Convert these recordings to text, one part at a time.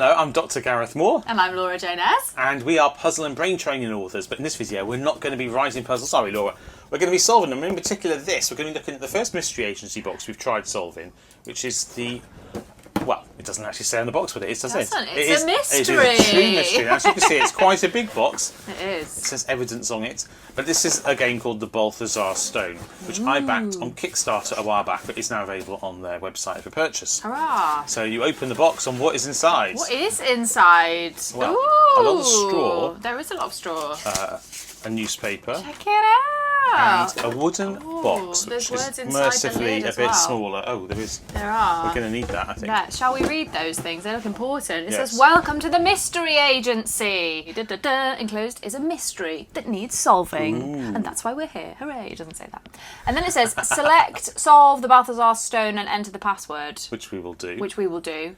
Hello, I'm Dr Gareth Laura. And I'm Laura Jones. And we are puzzle and brain training authors, but in this video we're not going to be writing puzzles. Sorry, Laura. We're going to be solving them. In particular this. We're going to be looking at the first mystery agency box we've tried solving, which is the... Well, it doesn't actually say on the box what it is, does it? It's a mystery. It is a true mystery. As you can see, it's quite a big box. It is. It says evidence on it. But this is a game called the Balthazar Stone, which I backed on Kickstarter a while back, but is now available on their website for purchase. Hurrah! So you open the box on what is inside. What is inside? Well, Ooh, a lot of straw. There is a lot of straw. A newspaper. Check it out. And a wooden box, there's which words is inside mercifully the lid a as bit well. smaller. Oh, there is. There are. We're going to need that, I think. Yeah, shall we read those things? They look important. It Yes. says, "Welcome to the mystery agency. Da, da, da. Enclosed is a mystery that needs solving." Ooh. And that's why we're here. Hooray, it doesn't say that. And then it says, "Select, solve the Balthazar Stone and enter the password." Which we will do. Which we will do.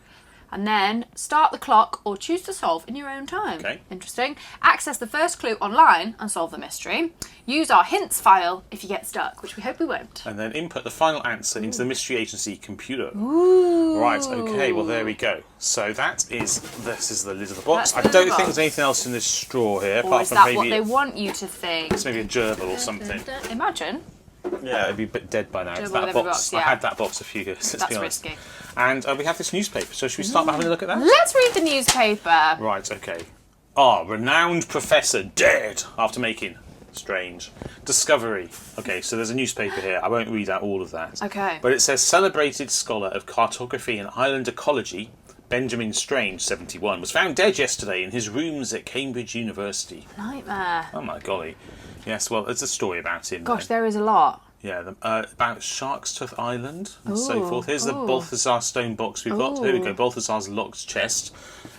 And then start the clock or choose to solve in your own time. Okay. Interesting. Access the first clue online and solve the mystery. Use our hints file if you get stuck, which we hope we won't. And then input the final answer into the mystery agency computer. Ooh. Right, okay, well there we go. So this is the lid of the box. That's I the don't lid of think the there's anything else in this straw here, Or apart is from that maybe what they want you to think? it's maybe a gerbil or something. Imagine. Yeah, it'd be a bit dead by now. It's Gerbil that with every box. box, I yeah. had that box a few years. Let's That's be honest. risky. And we have this newspaper. So should we start by having a look at that? Let's read the newspaper. Right, okay. Renowned professor dead after making strange discovery. Okay, so there's a newspaper here. I won't read out all of that. Okay. But it says celebrated scholar of cartography and island ecology, Benjamin Strange, 71, was found dead yesterday in his rooms at Cambridge University. Nightmare. Oh my golly. Yes, well, there's a story about him. Gosh, then. there is a lot. Yeah, about Shark's Tooth Island and so Ooh, forth. Here's the ooh. Balthazar Stone box we've got. Here we go, Ooh. Balthazar's locked chest.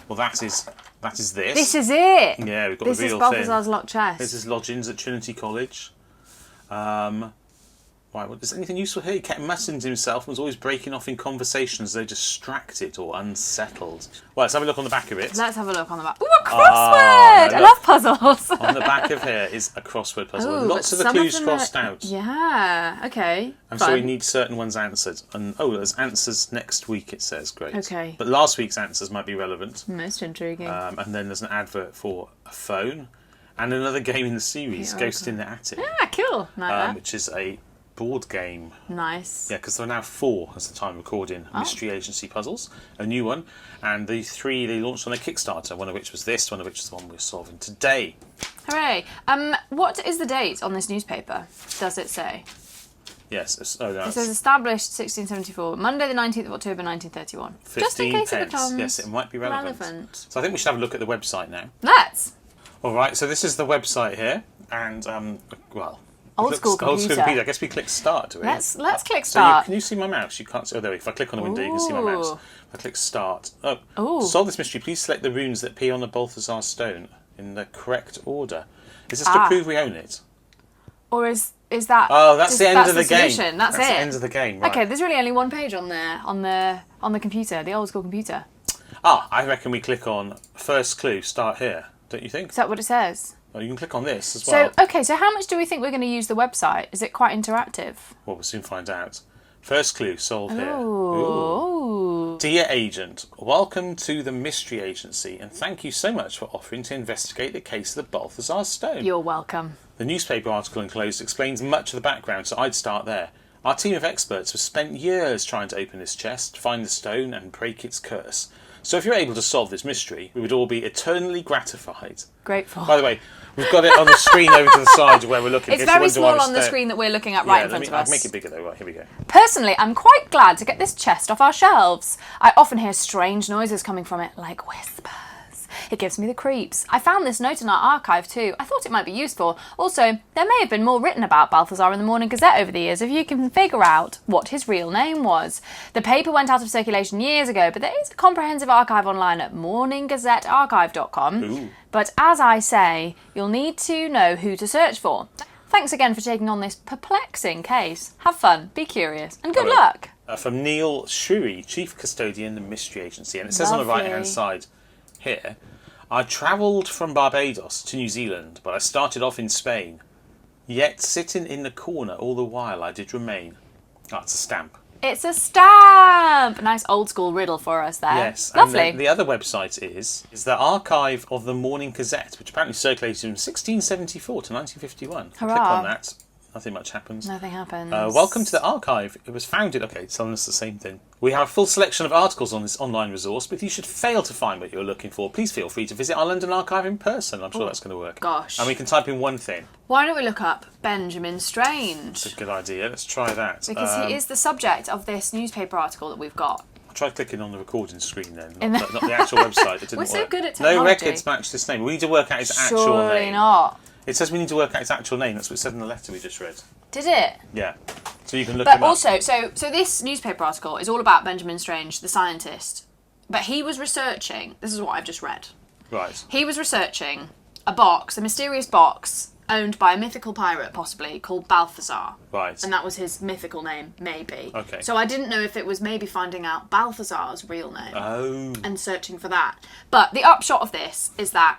Well, that is this. This is it. Yeah, we've got This the is real Balthazar's thing. locked chest. This is lodgings at Trinity College. Right, well, is anything useful here? He kept muttering to himself and was always breaking off in conversations as though distracted or unsettled. Well, let's have a look on the back of it. Let's have a look on the back. Ooh, a crossword! I look. love puzzles. On the back of here is a crossword puzzle. Ooh, with lots but of the some clues them crossed are- out. Yeah, okay. And Fun. so we need certain ones answered. And there's answers next week, it says. Great. Okay. But last week's answers might be relevant. Most intriguing. And then there's an advert for a phone and another game in the series, Yeah, Ghost okay. in the Attic, Ah, cool. Like that. which is a board game. Nice. Yeah, because there are now 4 as the time recording mystery agency puzzles, a new one, and the 3 they launched on a Kickstarter. One of which was this, one of which is the one we're solving today. Hooray. What is the date on this newspaper? Does it say? Yes, It says established 1674, Monday the 19th of October 1931. 15 Just in case pence. it becomes Yes, it might be relevant. So I think we should have a look at the website now. Let's. All right, so this is the website here, and Old school computer. I guess we click start, do we? Let's click So start. can you see my mouse? You can't see. Oh, there. If I click on the window, you can see my mouse. Ooh. If I click start. Ooh. To solve this mystery, please select the runes that appear on the Balthazar Stone in the correct order. Is this to prove we own it? Or is that? Oh, that's the end of the game. solution? That's it. the end of the game. Right. Okay, there's really only one page on there on the computer, the old school computer. I reckon we click on first clue. Start here. Don't you think? Is that what it says? Well, you can click on this as well. So okay, so how much do we think we're going to use the website? Is it quite interactive? Well, we'll soon find out. First clue. Solve here. Ooh. Dear agent, welcome to the mystery agency, and thank you so much for offering to investigate the case of the Balthazar Stone. You're welcome. The newspaper article enclosed explains much of the background, so I'd start there. Our team of experts have spent years trying to open this chest, find the stone, and break its curse. So if you're able to solve this mystery, we would all be eternally gratified. Grateful. By the way, we've got it on the screen over to the side where we're looking. It's If you very wonder why small it's on the there. screen that we're looking at right in front of us. I'll make it bigger though. Right, here we go. Personally, I'm quite glad to get this chest off our shelves. I often hear strange noises coming from it, like whispers. It gives me the creeps. I found this note in our archive too. I thought it might be useful. Also, there may have been more written about Balthazar in the Morning Gazette over the years if you can figure out what his real name was. The paper went out of circulation years ago, but there is a comprehensive archive online at morninggazettearchive.com. Ooh. But as I say, you'll need to know who to search for. Thanks again for taking on this perplexing case. Have fun, be curious, and good luck. From Neil Shrewy, Chief Custodian, the Mystery Agency, and it says on the Lovely. right-hand side here, I travelled from Barbados to New Zealand, but I started off in Spain. Yet sitting in the corner all the while I did remain. That's a stamp. It's a stamp! A nice old school riddle for us there. Yes. Lovely. And the other website is the Archive of the Morning Gazette, which apparently circulated from 1674 to 1951. Hurrah. Click on that. Nothing much happens. Nothing happens. Welcome to the archive. It was founded... Okay, it's telling us the same thing. We have a full selection of articles on this online resource, but if you should fail to find what you're looking for, please feel free to visit our London archive in person. I'm sure that's going to work. Gosh. And we can type in one thing. Why don't we look up Benjamin Strange? It's a good idea. Let's try that. Because he is the subject of this newspaper article that we've got. I tried clicking on the recording screen then, not the actual website. It didn't We're so work. good at technology. No records match this name. We need to work out his actual Surely name. not. It says we need to work out his actual name. That's what it said in the letter we just read. Did it? Yeah. So you can look But him up. also, so this newspaper article is all about Benjamin Strange, the scientist. But he was researching... This is what I've just read. Right. He was researching a box, a mysterious box, owned by a mythical pirate, possibly, called Balthazar. Right. And that was his mythical name, maybe. Okay. So I didn't know if it was maybe finding out Balthazar's real name. Oh. And searching for that. But the upshot of this is that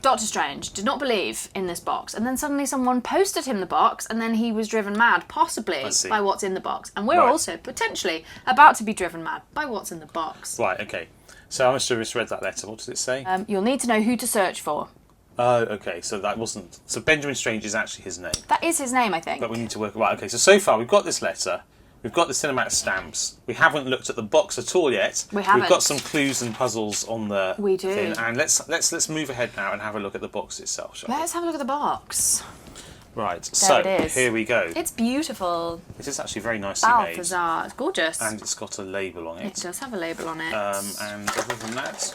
Doctor Strange did not believe in this box, and then suddenly someone posted him the box, and then he was driven mad, possibly, by what's in the box. And we're also potentially about to be driven mad by what's in the box. Right, okay. So I must have misread that letter. What does it say? You'll need to know who to search for. Oh, okay. So that wasn't... So Benjamin Strange is actually his name. That is his name, I think. But we need to work... Right, okay. So far we've got this letter. We've got the cinematic stamps. We haven't looked at the box at all yet. We haven't. We've got some clues and puzzles on the We do. thing. And let's move ahead now and have a look at the box itself, shall we? Let's have a look at the box. Right, There so it is. here we go. It's beautiful. It is actually very nicely Balthazar. It's gorgeous. made. And it's got a label on It it. does have a label on it. And other than that,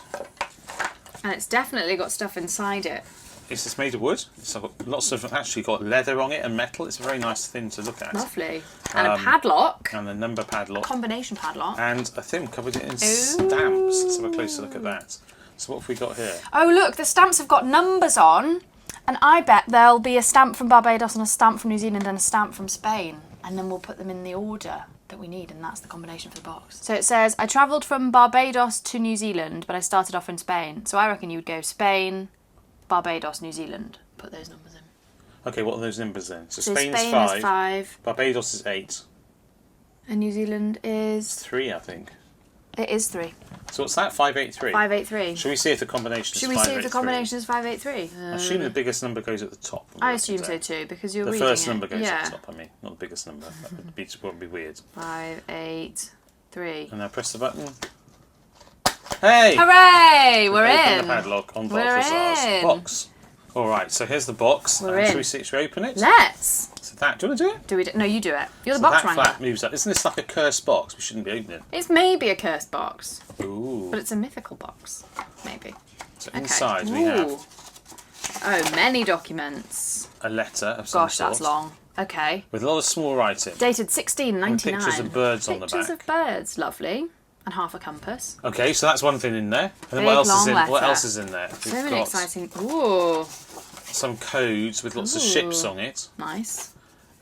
And it's definitely got stuff inside it. it's made of wood. It's got lots of... Actually got leather on it and metal. It's a very nice thing to look at. Lovely. And a padlock. And a number padlock. Combination padlock. And a thing covered it in stamps. Let's have a closer look at that. So what have we got here? Oh, look, the stamps have got numbers on. And I bet there'll be a stamp from Barbados and a stamp from New Zealand and a stamp from Spain. And then we'll put them in the order that we need, and that's the combination for the box. So it says, I travelled from Barbados to New Zealand, but I started off in Spain. So I reckon you would go Spain, Barbados, New Zealand. Put those numbers in. Okay, what are those numbers then? So Spain Spain's is 5. Barbados is 8. And New Zealand is... 3, I think. It is 3. So what's that? 583? 583. Should we see if the combination is 583? Should we see if the combination is 583? I assume the biggest number goes at the top. I assume so too, because you're the reading it. first number goes at the top, I mean. Not the biggest number. That would be weird. 583. And now press the button. Hey! Hooray! We're Open in. the padlock on We're Balthazar's in. box. Alright, so here's the box. We're in. Should we open it? Let's. So that, do you want to do it? No, you do it. You're the So box that wrangler. flap moves up. Isn't this like a cursed box? We shouldn't be opening it. It's maybe a cursed box, Ooh. but it's a mythical box. Maybe. So Okay. inside we Ooh. have Oh, many documents. a letter of some Gosh, sort. that's long. Okay. With a lot of small writing. Dated 1699. And pictures of birds on the Pictures back. of birds. Lovely. And half a compass. Okay, so that's one thing in there. And then Big, what else is long in? What letter. else is in there? So We've many got exciting... Ooh. some codes with lots of ships on it, Nice.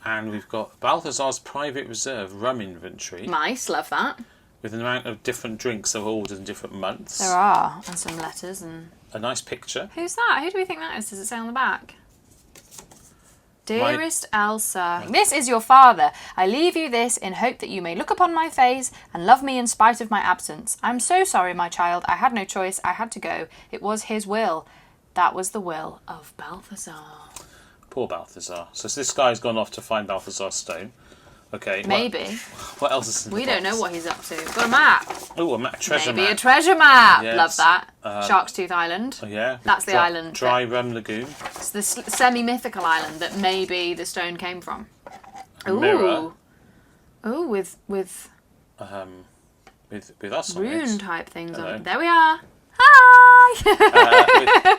and we've got Balthazar's private reserve rum inventory Nice. Love that. with an amount of different drinks that were ordered in different months. There are. And some letters and... A nice picture. Who's that? Who do we think that is? Does it say on the back? Dearest Elsa, this is your father. I leave you this in hope that you may look upon my face and love me in spite of my absence. I'm so sorry, my child. I had no choice. I had to go. It was his will. That was the will of Balthazar. Poor Balthazar. So this guy's gone off to find Balthazar Stone. Okay. Maybe. What else is in the We box? don't know what he's up to. Got a map. Oh, a treasure Maybe map. a treasure map. Yes. Love that. Shark's Tooth Island. Oh, yeah. That's the island Dry Rum Lagoon. It's the semi-mythical island that maybe the stone came from. A mirror. Ooh, with With us on rune it. type things Hello. on it. There we are. Hi!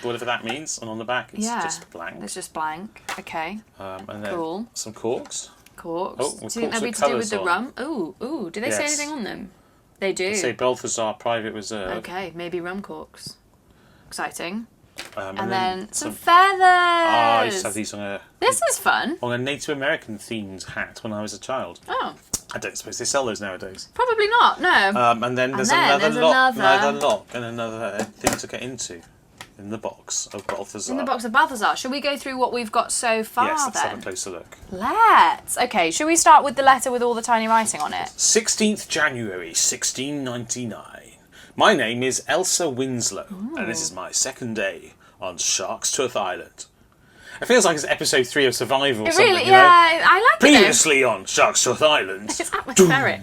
Whatever that means. And on the back, it's just blank. It's just blank. Okay. And then Cool. some corks. Corks. Oh, Do you think corks they'll be with to do colours with the on. rum? Ooh. Do they say Yes. anything on them? They do. They say Balthazar Private Reserve. Okay, maybe rum corks. Exciting. And then some feathers. I used to have these on This is fun. a Native American themed hat when I was a child. Oh, I don't suppose they sell those nowadays. probably not. No. And then there's then another there's lock, another- another lock, and another thing to get into. in the box of Balthazar. In the box of Balthazar. Shall we go through what we've got so far Yes, let's then? have a closer look. Let's. Okay, shall we start with the letter with all the tiny writing on it? 16th January 1699. My name is Elsa Winslow, and this is my second day on Shark's Tooth Island. It feels like it's episode 3 of Survival or something, Really, you know? I like it. Previously on Shark's Tooth Island. It's atmospheric.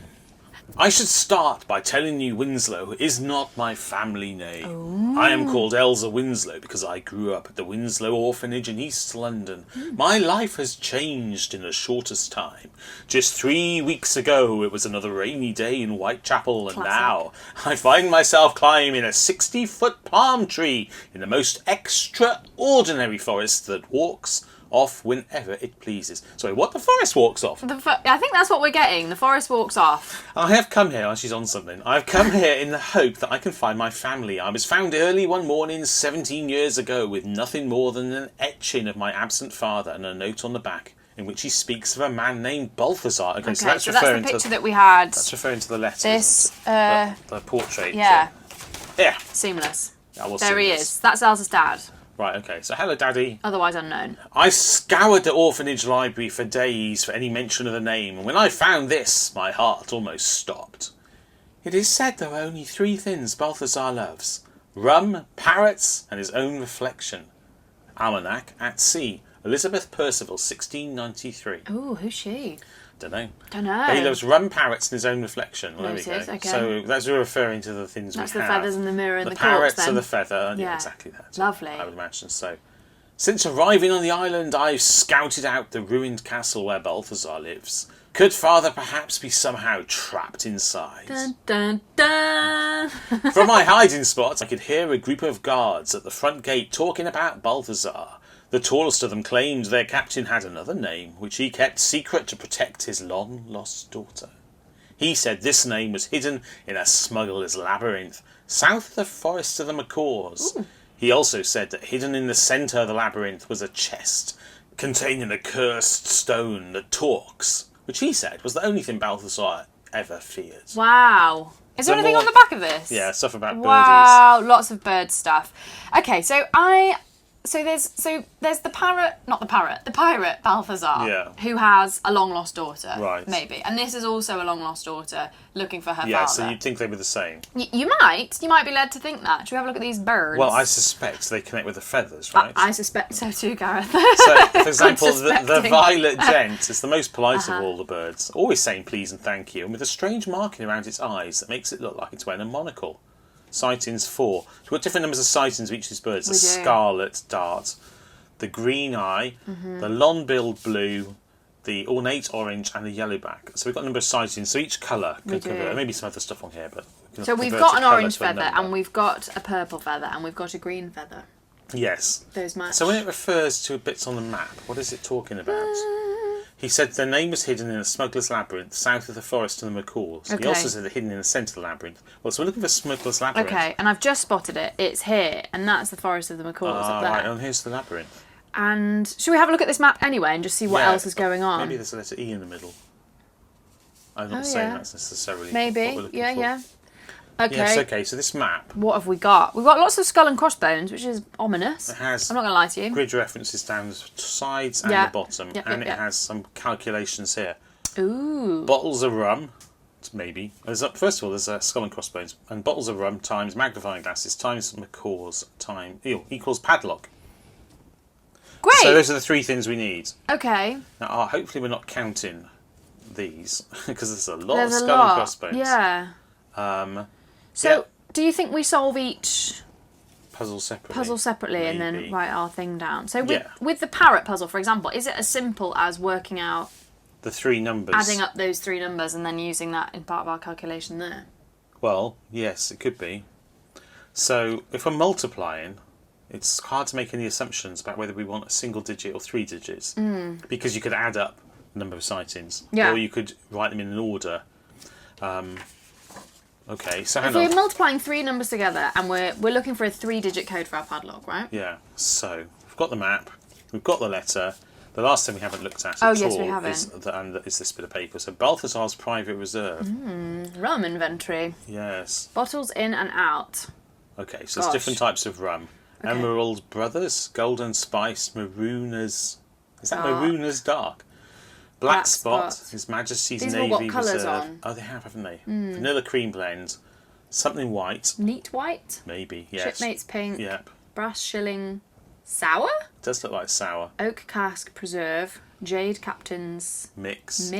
I should start by telling you Winslow is not my family name. I am called Elsa Winslow because I grew up at the Winslow Orphanage in East London. My life has changed in the shortest time. Just 3 weeks ago it was another rainy day in Whitechapel, and now I find myself climbing a 60-foot palm tree in the most extraordinary forest that walks off whenever it pleases. Sorry, what? The forest walks off? I think that's what we're getting. The forest walks off. I have come here, she's on something. I've come here in the hope that I can find my family. I was found early one morning 17 years ago with nothing more than an etching of my absent father and a note on the back in which he speaks of a man named Balthazar. Okay, so that's referring the picture to that we had. That's referring to the letter. This, the portrait. yeah. Yeah. Seamless. That was There he seamless. is. That's Elsa's dad. Right, okay. So, hello, Daddy. Otherwise unknown. I scoured the orphanage library for days for any mention of the name, and when I found this, my heart almost stopped. It is said there are only 3 things Balthazar loves: rum, parrots, and his own reflection. Almanac at Sea, Elizabeth Percival, 1693. Ooh, who's she? Don't know. Don't know. But he loves rum, parrots, and his own reflection. Well, there we Noted, go. okay. So that's referring to the things That's we the have. feathers in the mirror and the parrots corpse, then. are the feather. Yeah, Yeah. exactly that. Lovely. I would imagine so. Since arriving on the island, I've scouted out the ruined castle where Balthazar lives. Could Father perhaps be somehow trapped inside? Dun, dun, dun. From my hiding spot, I could hear a group of guards at the front gate talking about Balthazar. The tallest of them claimed their captain had another name, which he kept secret to protect his long-lost daughter. He said this name was hidden in a smuggler's labyrinth, south of the forest of the macaws. Ooh. He also said that hidden in the centre of the labyrinth was a chest containing a cursed stone that talks, which he said was the only thing Balthazar ever feared. Wow. Is there So anything more- on the back of this? Yeah, stuff about birdies. Wow, lots of bird stuff. Okay, so there's the pirate Balthazar, Yeah. who has a long lost daughter, Right. maybe, and this is also a long lost daughter looking for her Yeah, father. so you'd think they were the same. You might be led to think that. Should we have a look at these birds? Well, I suspect they connect with the feathers, right? I suspect so too, Gareth. So, for example, the suspecting. violet gent is the most polite of all the birds, always saying please and thank you, and with a strange marking around its eyes that makes it look like it's wearing a monocle. Sightings 4. We've got different numbers of sightings of each of these birds. The We do. scarlet dart, the green eye, the long-billed blue, the ornate orange, and the yellowback. So we've got a number of sightings, so each colour We can do. convert. Maybe some other stuff on here, but... we can So we've convert got a an colour orange to a feather, number. and we've got a purple feather, and we've got a green feather. Yes. Those match. So when it refers to bits on the map, what is it talking about? He said their name was hidden in a smuggler's labyrinth south of the forest and the macaws. Okay. He also said they're hidden in the centre of the labyrinth. Well, so we're looking for smuggler's labyrinth. Okay, and I've just spotted it. It's here, and that's the forest of the macaws up there. Right, and here's the labyrinth. And should we have a look at this map anyway and just see what Yeah, else is going on? Maybe there's a letter E in the middle. I'm not Oh, saying yeah. that's necessarily Maybe, what we're looking yeah, for. yeah. Okay. Yes, okay, so this map, What have we got? We've got lots of skull and crossbones, which is ominous. it has I'm not going to lie to you. grid references down the sides and Yeah. the bottom, Yep, and yep, it yep. has some calculations here. Ooh. Bottles of rum, maybe. First of all, there's skull and crossbones, and bottles of rum times magnifying glasses times macaws time equals padlock. Great. So those are the 3 things we need. Okay. Now, hopefully we're not counting these because there's a lot There's of a skull lot. and crossbones. Yeah. So, yeah. do you think we solve each Puzzle separately. puzzle separately and Maybe. then write our thing down? So, Yeah. with the parrot puzzle, for example, is it as simple as working out, The 3 numbers. adding up those 3 numbers and then using that in part of our calculation there? Well, yes, it could be. So if we're multiplying, it's hard to make any assumptions about whether we want a single digit or 3 digits. Because you could add up the number of sightings. Yeah. Or you could write them in an order. Okay, so If hang we're on. multiplying 3 numbers together and we're looking for a 3-digit code for our padlock, right? Yeah, so we've got the map, we've got the letter. The last thing we haven't looked at Oh, at yes, all we haven't. is this bit of paper. So Balthazar's private reserve. Rum inventory. Yes. Bottles in and out. Okay, so there's Gosh. different types of rum. Okay. Emerald Brothers, Golden Spice, Marooners. Is that Marooners Dark? Black Spot, His Majesty's These have Navy all got colours Reserve. on. Oh, they have, haven't they? Vanilla Cream Blend. Something white. Neat white. Maybe, yes. Shipmates pink. Yep. Brass shilling. Sour. Does look like sour. Oak cask preserve. Jade captain's Mix.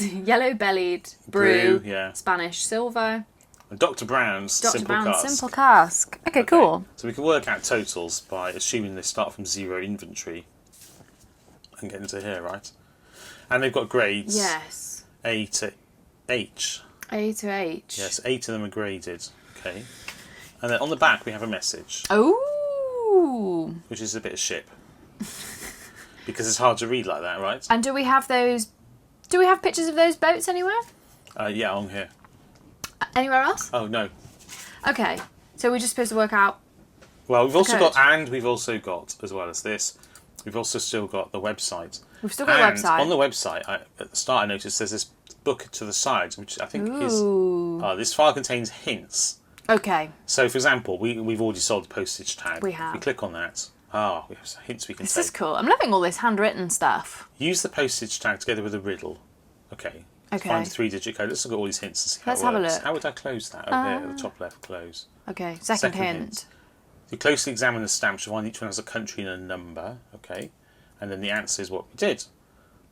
Yellow bellied brew. Yeah. Spanish silver. And Dr. Brown's Dr. Simple Brown's Cask. simple cask. Okay, cool. So we can work out totals by assuming they start from 0 inventory and get into here, right? And they've got grades. Yes. A to H. A to H. Yes, 8 of them are graded. Okay. And then on the back we have a message, Oh. which is a bit of ship. Because it's hard to read like that, right? And do we have those? Do we have pictures of those boats anywhere? Yeah, on here. Anywhere else? Oh, no. Okay. So we're just supposed to work out. Well, we've also code. we've also got, as well as this, we've also still got the website. We've still got a And website. on the website, at the start I noticed there's this book to the side, which I think Ooh. is... this file contains hints. Okay. So, for example, we've already sold the postage tag. We have. If we click on that, we have some hints we can This take. is cool. I'm loving all this handwritten stuff. Use the postage tag together with a riddle. Okay. Okay. Find a 3-digit code. Let's look at all these hints and see how Let's it have a works. look. How would I close that? Over here at the top left, close. Okay. Second hint. If you closely examine the stamps, you'll find each one has a country and a number. Okay. And then the answer is what we did.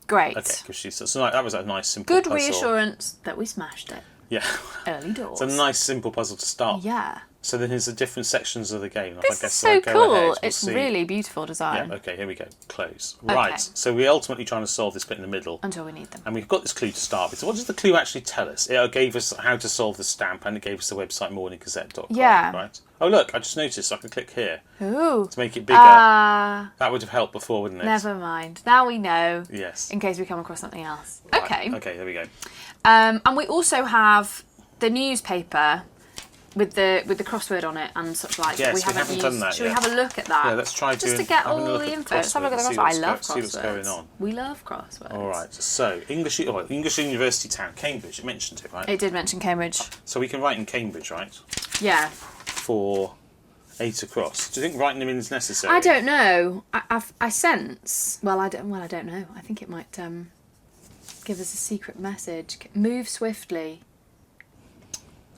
Great. Okay. So that was a nice, simple Good puzzle. reassurance that we smashed it. Yeah. Early doors. It's a nice, simple puzzle to start. Yeah. So then here's the different sections of the game. This I is guess so I'll go cool. ahead, we'll It's see. really beautiful design. Yeah, okay, here we go. Close. Okay. Right, so we're ultimately trying to solve this bit in the middle. Until we need them. And we've got this clue to start with. So what does the clue actually tell us? It gave us how to solve the stamp and it gave us the website morninggazette.com. Yeah. Right? Oh, look, I just noticed I can click here Ooh. to make it bigger. That would have helped before, wouldn't it? Never mind. Now we know. Yes. In case we come across something else. Right, Okay. okay, there we go. And we also have the newspaper with the crossword on it and such like. Yes, we haven't done that Should we yet. have a look at that? Yeah, let's try just to doing- get having a all look the at the info. Let's have a look at the crossword crossword. I and love see what's going crosswords. on. We love crosswords. All right, so English University Town, Cambridge, it mentioned it, right? It did mention Cambridge. So we can write in Cambridge, right? Yeah. For 8 across. Do you think writing them in is necessary? I don't know. I sense. Well, I don't know. I think it might give us a secret message. Move swiftly.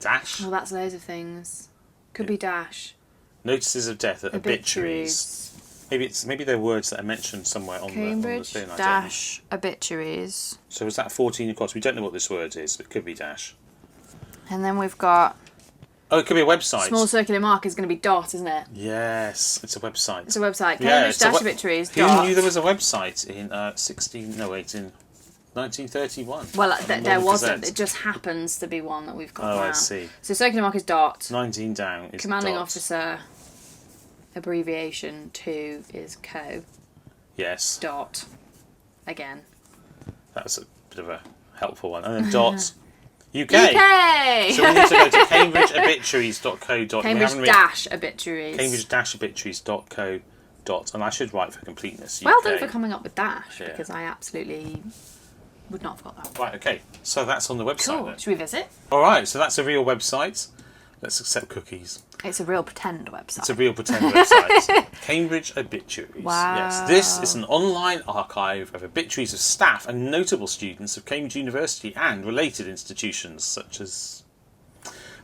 Dash. Well, that's loads of things. Could be dash. Notices of death at Obituaries. Maybe they're words that are mentioned somewhere on the Cambridge thing. I don't know. dash obituaries. So is that 14 across? We don't know what this word is, but it could be dash. And then we've got Oh, it could be a website. small circular mark is going to to be dot, isn't it? Yes, it's a website. It's a website. Yeah, Cambridge it's a dash we- obituaries. Who dot. knew there was a website in 1931? Well, On the there Morning wasn't. Gazette. It just happens to be one that we've got Oh, now. I see. So circular mark is dot. 19 down is Commanding dot. officer abbreviation 2 is co. Yes, Dot. Again. that's a bit of a helpful one. And then dot UK. UK! So we need to go to cambridgeobituaries.co.uk. Cambridge-obituaries. Cambridge-obituaries.co. And I should write for completeness. Well UK. done for coming up with dash, Yeah. because I absolutely would not have got that. Right, okay. So that's on the website Cool. then. Should we visit? Alright, so that's a real website. Let's accept cookies. It's a real pretend website. It's a real pretend website. Cambridge Obituaries. Wow. Yes, this is an online archive of obituaries of staff and notable students of Cambridge University and related institutions, such as...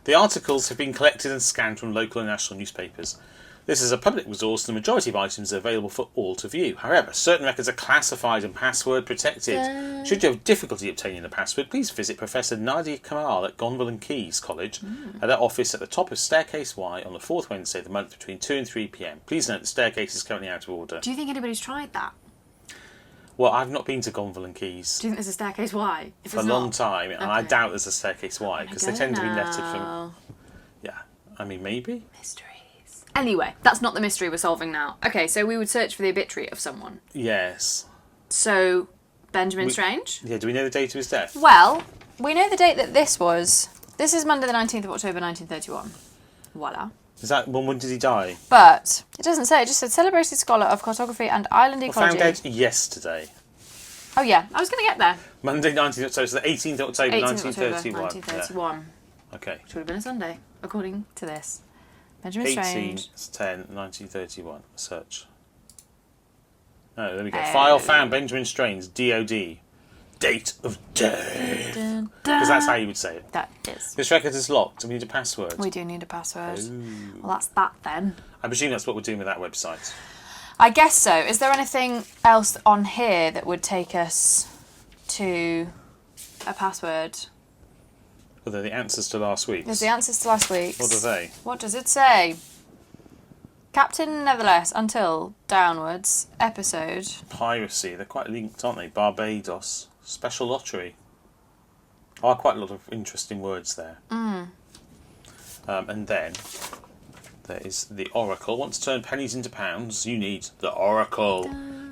The articles have been collected and scanned from local and national newspapers. This is a public resource and the majority of items are available for all to view. However, certain records are classified and password protected. Should you have difficulty obtaining a password, please visit Professor Nadia Kamal at Gonville and Keys College at their office at the top of Staircase Y on the 4th Wednesday of the month between 2 and 3 p.m. Please note the staircase is currently out of order. Do you think anybody's tried that? Well, I've not been to Gonville and Keys Do you think there's a staircase Y? If for a it's long not, time, and I Okay. doubt there's a Staircase Y because they tend to be lettered from... now. Yeah, I mean, maybe? Mysteries. Anyway, that's not the mystery we're solving now. Okay, so we would search for the obituary of someone. Yes. So, Benjamin Strange? Yeah, do we know the date of his death? Well, we know the date that this was. This is Monday the 19th of October 1931. Voila. Is that when did he die? But it doesn't say. It just said celebrated scholar of cartography and island Well, ecology. found out yesterday. Oh yeah, I was going to get there. Monday 19th October, so the 18th of October 18th of October 1931. 1931. Yeah. Okay. Which would have been a Sunday, according to this. Benjamin 18, Strange. 10, 1931. Search. Oh, there we go. File found Benjamin Strange, DOD. Date of death. Because that's how you would say it. That is. This record is locked. We need a password. We do need a password. Ooh. Well, that's that then. I presume that's what we're doing with that website. I guess so. Is there anything else on here that would take us to a password? Well, they're the answers to last week's. There's the answers to last week's. What are they? What does it say? Captain Nevertheless, Until, Downwards, Episode. Piracy. They're quite linked, aren't they? Barbados. Special Lottery. Oh, quite a lot of interesting words there. And then there is the Oracle. Want to turn pennies into pounds? You need the Oracle.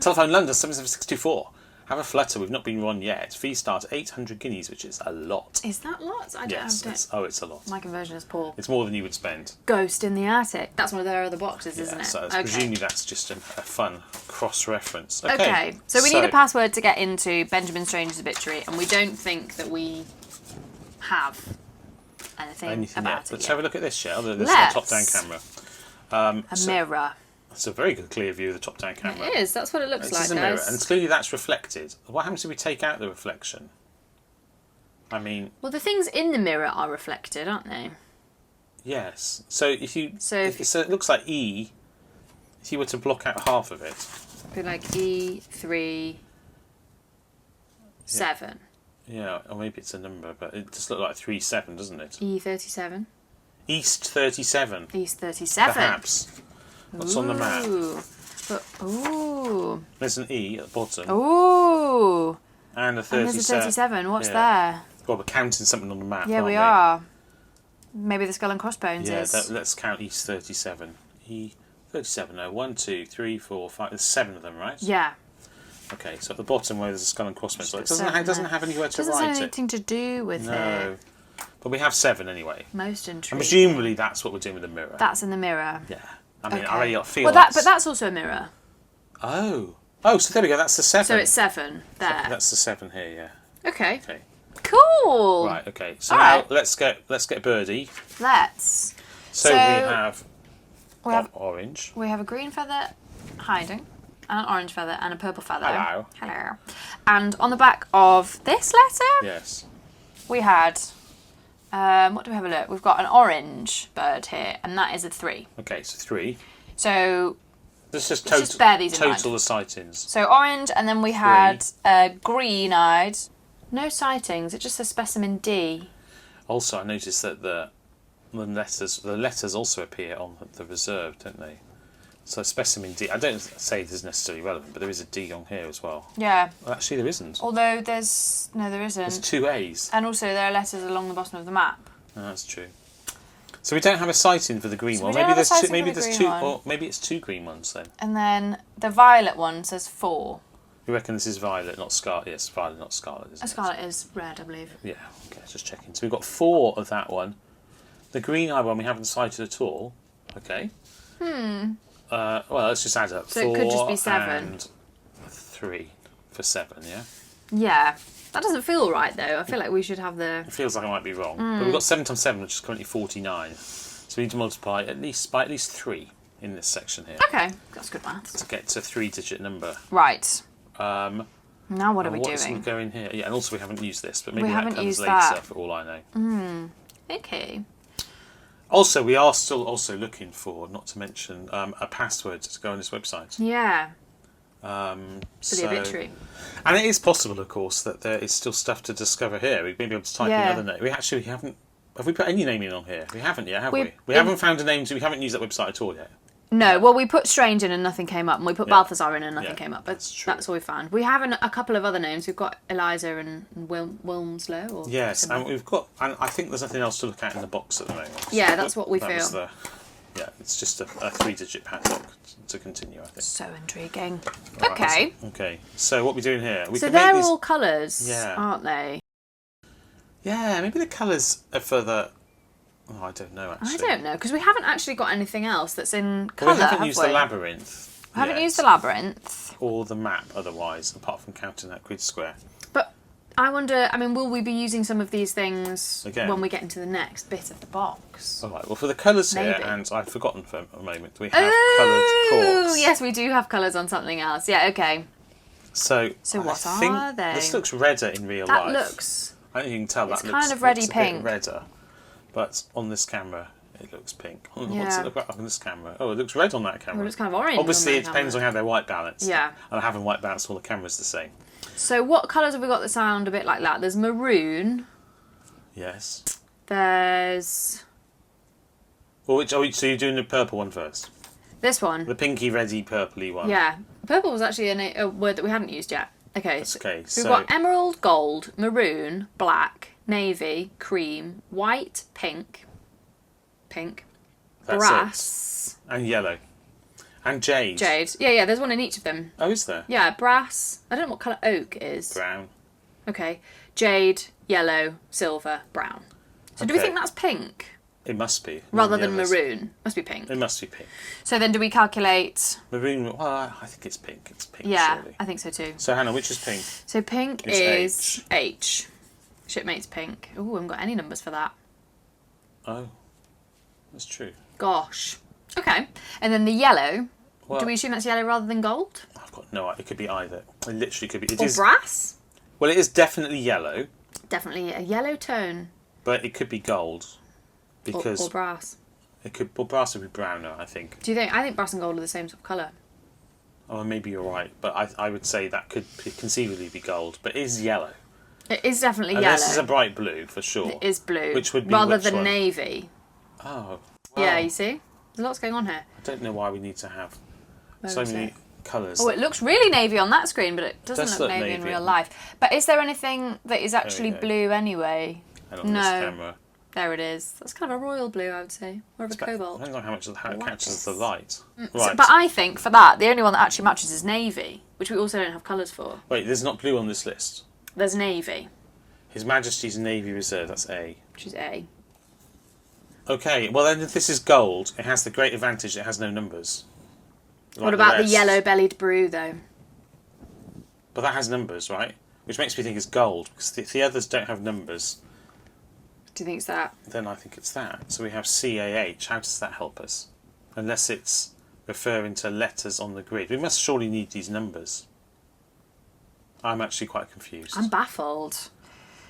Telephone London 77624. Have a flutter. We've not been run yet. Fee start 800 guineas, which is a lot. Is that lots? I don't Yes. have to. It's a lot. My conversion is poor. It's more than you would spend. Ghost in the Attic. That's one of their other boxes, isn't it? So Okay. presumably that's just a fun cross-reference. Okay, so we need a password to get into Benjamin Strange's obituary, and we don't think that we have anything about yet. it Let's yet. have a look at this, shall we? This is Let's. a top-down camera. A mirror. It's a very good clear view of the top-down camera. It is. That's what it looks This like, is a mirror, guys. and clearly that's reflected. What happens if we take out the reflection? I mean, Well, the things in the mirror are reflected, aren't they? yes. So if you, So so it looks like E. If you were to block out half of it, Be like E3, 7. yeah, or maybe it's a number, but it just looks like 37, doesn't it? E37. East 37, East 37. perhaps. What's on the map? Ooh. There's an E at the bottom, Ooh. and a And 37. there's a 37. What's Yeah. there? Well, we're counting something on the map, Yeah, aren't we are. Maybe the skull and crossbones Yeah, is. let's count East 37. E37, no, 1, 2, 3, 4, 5, there's 7 of them, right? Yeah. Okay, so at the bottom where there's a skull and crossbones, it Seven doesn't there. have anywhere to Doesn't write have it. anything to do with No. it. But we have 7 anyway. Most And intriguing. presumably that's what we're doing with the mirror. That's in the mirror. Yeah. I mean, Okay. I already feel Well, but that's also a mirror. Oh, so there we go, that's the 7. So it's 7 there. That's the 7 here, yeah. Okay. Okay. Cool. Right, okay. So All now right. let's get Birdie. Let's. So we have we have orange. we have a green feather hiding, and an orange feather, and a purple feather. Hello. Hello. And on the back of this letter, Yes. we had. What do we have a look? We've got an orange bird here, and that is a 3. Okay, so 3. So Let's just Let's just bear these in mind. total the sightings. So orange, and then we had green-eyed. No sightings. It just says specimen D. Also, I noticed that the letters also appear on the reserve, don't they? So specimen D. I don't say this is necessarily relevant, but there is a D on here as well. Yeah. Well, actually, there isn't. Although there isn't. There's 2 A's. And also there are letters along the bottom of the map. Oh, that's true. So we don't have a sighting for the green So one. we don't Maybe have a there's two. sighting Maybe for the there's green 2. one. Or maybe it's 2 green ones then. And then the violet one says 4. You reckon this is violet, not scarlet? Yes, violet, not scarlet. Isn't A scarlet is red, I believe. it? Yeah. Okay, just checking. So we've got 4 of that one. The green eye one we haven't sighted at all. Okay. Well, let's just add up. So 4 it could just be 7. and 3 for 7. Yeah. Yeah. That doesn't feel right though. I feel like we should have the. It feels like I might be wrong, but we've got 7 times 7, which is currently 49. So we need to multiply by at least 3 in this section here Okay, that's good maths. to get to a 3-digit number. Right. Um, Now what are we what's doing? going here? Yeah, and also we haven't used this, but maybe We that haven't comes used later that. for all I know. Okay. Also, we are still also looking for, not to mention, a password to go on this website. Yeah. For For the obituary. And it is possible, of course, that there is still stuff to discover here. We may be able to type Yeah. in other names. We actually haven't. Have we put any name in on here? We haven't yet, have We- we? We haven't found a name, so we haven't used that website at all yet. No, well, we put Strange in and nothing came up, and we put Yeah. Balthazar in and nothing Yeah, came up. But that's true. that's all we found. We have a couple of other names. We've got Eliza and Wilmslow. Or Yes, similar. and we've got. And I think there's nothing else to look at in the box at the moment. Yeah, that's what we That was feel. yeah, it's just a 3-digit padlock to continue, I think. So intriguing. Right, Okay. Okay. So what are we doing here? We So can make they're these. all colours, Yeah. aren't they? Yeah, maybe the colours are further. Oh, I don't know actually. I don't know, because we haven't actually got anything else that's in Well, colour, we haven't have used we? the labyrinth. We haven't yet, used the labyrinth. or the map otherwise, apart from counting that grid square. But I wonder, I mean, will we be using some of these things Again. when we get into the next bit of the box? All right. Well, for the colours here, Maybe. and I've forgotten for a moment, we have coloured corks. Yes, we do have colours on something else. Yeah, okay. So what I think are they? This looks redder in real That life. looks... I don't think you can tell It's that kind looks, of reddy looks a pink. bit redder, but on this camera it looks pink. What's Yeah. it look like on this camera? Oh, it looks red on that camera. It looks kind of orange. Obviously, on it that depends on camera. how they're white balanced. Yeah. And having white balance, all the cameras the same. So what colours have we got that sound a bit like that? There's maroon. Yes. There's Well, so you're doing the purple one first? this one. The pinky, reddy, purpley one. Yeah. Purple was actually a word that we hadn't used yet. Okay. That's okay. So we've So got emerald, gold, maroon, black, navy, cream, white, pink, that's brass, it. And yellow. And jade. jade. Yeah, there's one in each of them. Oh, is there? Yeah, brass. I don't know what colour oak is. Brown. Okay. Jade, yellow, silver, brown. So do we Okay. think that's pink It must be. rather than Yellows. maroon? Must be pink. It must be pink. So then do we calculate... Maroon, well, I think it's pink. It's pink, Yeah, surely. I think so too. So, Hannah, which is pink? So pink It's is H. Shipmate's pink. Ooh, I haven't got any numbers for that. Oh, that's true. Gosh. Okay. And then the yellow. Well, Do we assume that's yellow rather than gold? I've got no idea. It could be either. It literally could be. It Or is. brass? Well, it is definitely yellow, Definitely a yellow tone. but it could be gold because Or brass. it could. Well, brass would be browner, I think. Do you think? I think brass and gold are the same sort of colour. Oh, maybe you're right, but I would say that could conceivably be gold, but it is yellow. It is definitely And yellow. this is a bright blue for sure. It is blue. Which would be rather which than one? navy. Oh. Yeah, wow. you see? There's lots going on here. I don't know why we need to have Where so is many it? colours. Oh, it looks really navy on that screen, but it doesn't Does look look navy in navy. real life. But is there anything that is actually go. blue anyway? And on no. this camera. There it is. That's kind of a royal blue, I would say. More of a cobalt. Depends on how it catches the Lapis. light. So- Right. but I think for that, the only one that actually matches is navy, which we also don't have colours for. Wait, there's not blue on this list. There's navy, His Majesty's Navy Reserve, that's A. which is A. Okay, well then if this is gold, it has the great advantage it has no numbers. Like What about the rest. yellow-bellied brew, though? But that has numbers, right? Which makes me think it's gold, because if the others don't have numbers, Do you think it's that? then I think it's that. So we have CAH. How does that help us? Unless it's referring to letters on the grid. We must surely need these numbers. I'm actually quite confused. I'm baffled.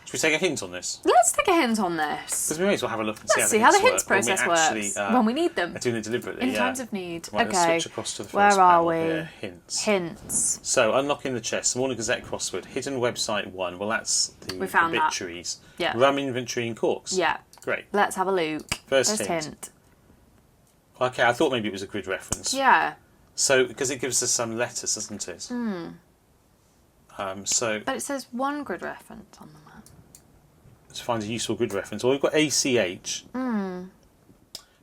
Should we take a hint on this? Let's take a hint on this. Because we may as well have a look and Let's see see how the hints hints work when we process actually, works when we need them. are doing it deliberately. In yeah. times of need. Right, let's okay. switch across to the first Where are panel we? here. Hints. Hints. So, unlocking the chest, the Morning Gazette crossword, hidden website 1. Well, that's the We found that. obituaries. Yeah. Rum inventory and corks. Yeah. Great. Let's have a look. First hint. Okay, I thought maybe it was a grid reference. Yeah. So, because it gives us some letters, doesn't it? So, But it says one grid reference on the map. to find a useful grid reference, well, we've got ACH.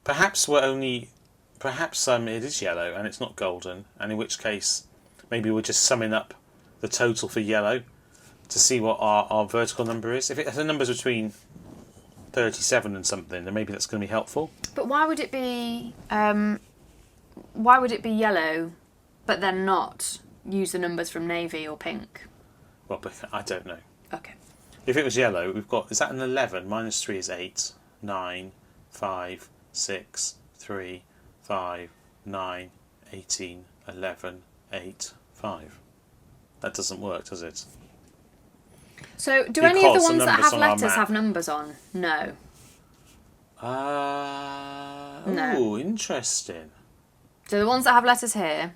Perhaps it is yellow and it's not golden, and in which case maybe we're just summing up the total for yellow to see what our vertical number is. If the number's between 37 and something, then maybe that's going to be helpful. But why would it be yellow, but then not use the numbers from navy or pink? Well, but I don't know. Okay. If it was yellow, we've got, is that an 11? Minus 3 is 8, 9, 5, 6, 3, 5, 9, 18, 11, 8, 5. That doesn't work, does it? So, do any of the Because the ones that numbers have on our letters map- have numbers on? No. No. Oh, interesting. So the ones that have letters here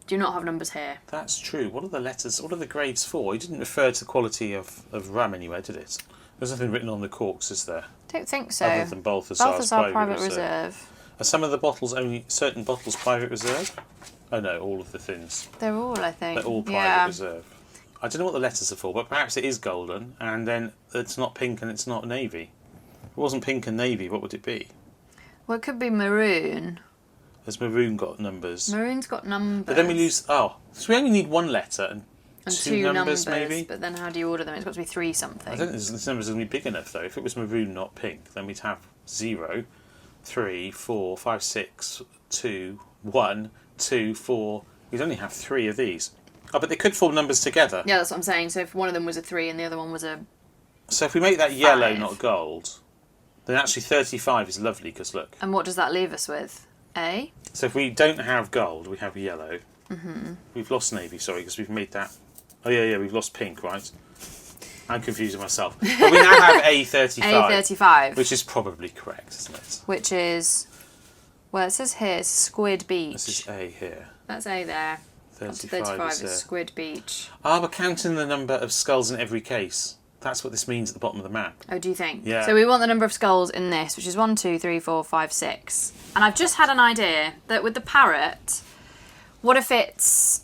do not have numbers here. That's true. What are the letters, what are the grades for? It didn't refer to the quality of rum anywhere, did it? There's nothing written on the corks, is there? Don't think so. Other than Balthazar's Private Reserve. Are some of the bottles only certain bottles private reserve? Oh no, all of the thins. They're all, I think. They're all private yeah. reserve. I don't know what the letters are for, but perhaps it is golden, and then it's not pink and it's not navy. If it wasn't pink and navy, what would it be? Well, it could be maroon. Has maroon got numbers? Maroon's got numbers. But then we lose. Oh, so we only need one letter and two numbers, maybe. But then how do you order them? It's got to be 3 something. I don't think this number's going to be big enough though. If it was maroon, not pink, then we'd have 0, 3, 4, 5, 6, 2, 1, 2, 4. We'd only have 3 of these. Oh, but they could form numbers together. Yeah, that's what I'm saying. So if one of them was a 3 and the other one was a... So if we make that yellow, 5. not gold, then actually 35 is lovely, because look. And what does that leave us with? A? So if we don't have gold, we have yellow. We've lost navy, sorry, because we've made that... Oh, yeah, we've lost pink, right? I'm confusing myself. But we now have A35. A35. Which is probably correct, isn't it? Which is... Well, it says here, Squid Beach. This is A here. That's A there. 35 is Squid Beach. Ah, we're counting the number of skulls in every case. That's what this means at the bottom of the map. Oh, do you think? Yeah. So we want the number of skulls in this, which is 1, 2, 3, 4, 5, 6. And I've just had an idea that with the parrot, what if it's,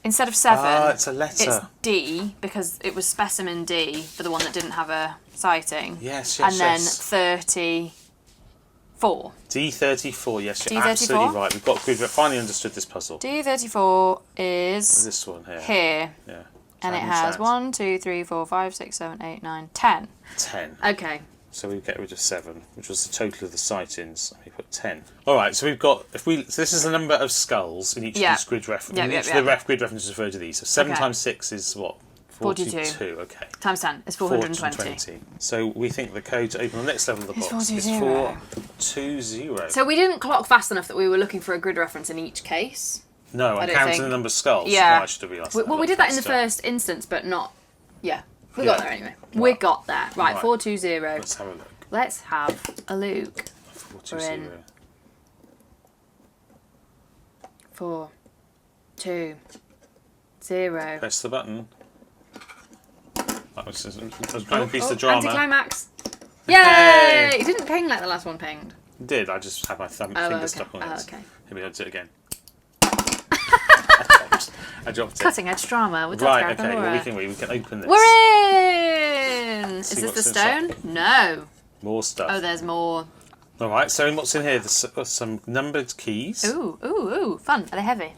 instead of 7, it's a letter. It's D, because it was specimen D for the one that didn't have a sighting. Yes, And then 34. D34, yes, you're D34? absolutely right. We've finally understood this puzzle. D34 is This one here. here. Yeah. And it How many has sides? 1, 2, 3, 4, 5, 6, 7, 8, 9, 10. 10. Okay. So we get rid of 7, which was the total of the sightings. We put 10. All right, so we've got so this is the number of skulls in each of these grid references. Each of the grid references refer to these. So 7 times 6 is what? 42. Okay. Times 10 is 420. So we think the code to open the next level of the box is 420. So we didn't clock fast enough that we were looking for a grid reference in each case. No, I'm counting the number of skulls. Yeah. No, I should have realised Well, we did that in the first instance, but not... Yeah. We got there anyway. Right. We got there. Right, 420. Let's have a look. Let's have a look. 420. 4, 2, 0. Press the button. That was a grand piece of drama. Anticlimax. Yay! It didn't ping like the last one pinged. It did. I just had my finger stuck on it. Okay. Here we go. Do it again. I dropped it. Cutting edge drama with Right, Dr Gareth okay. Laura. Well, we can open this. We're in! Is See this the what's stone? inside. No. More stuff. Oh, there's more. All right. So what's in here? There's some numbered keys. Ooh. Fun. Are they heavy?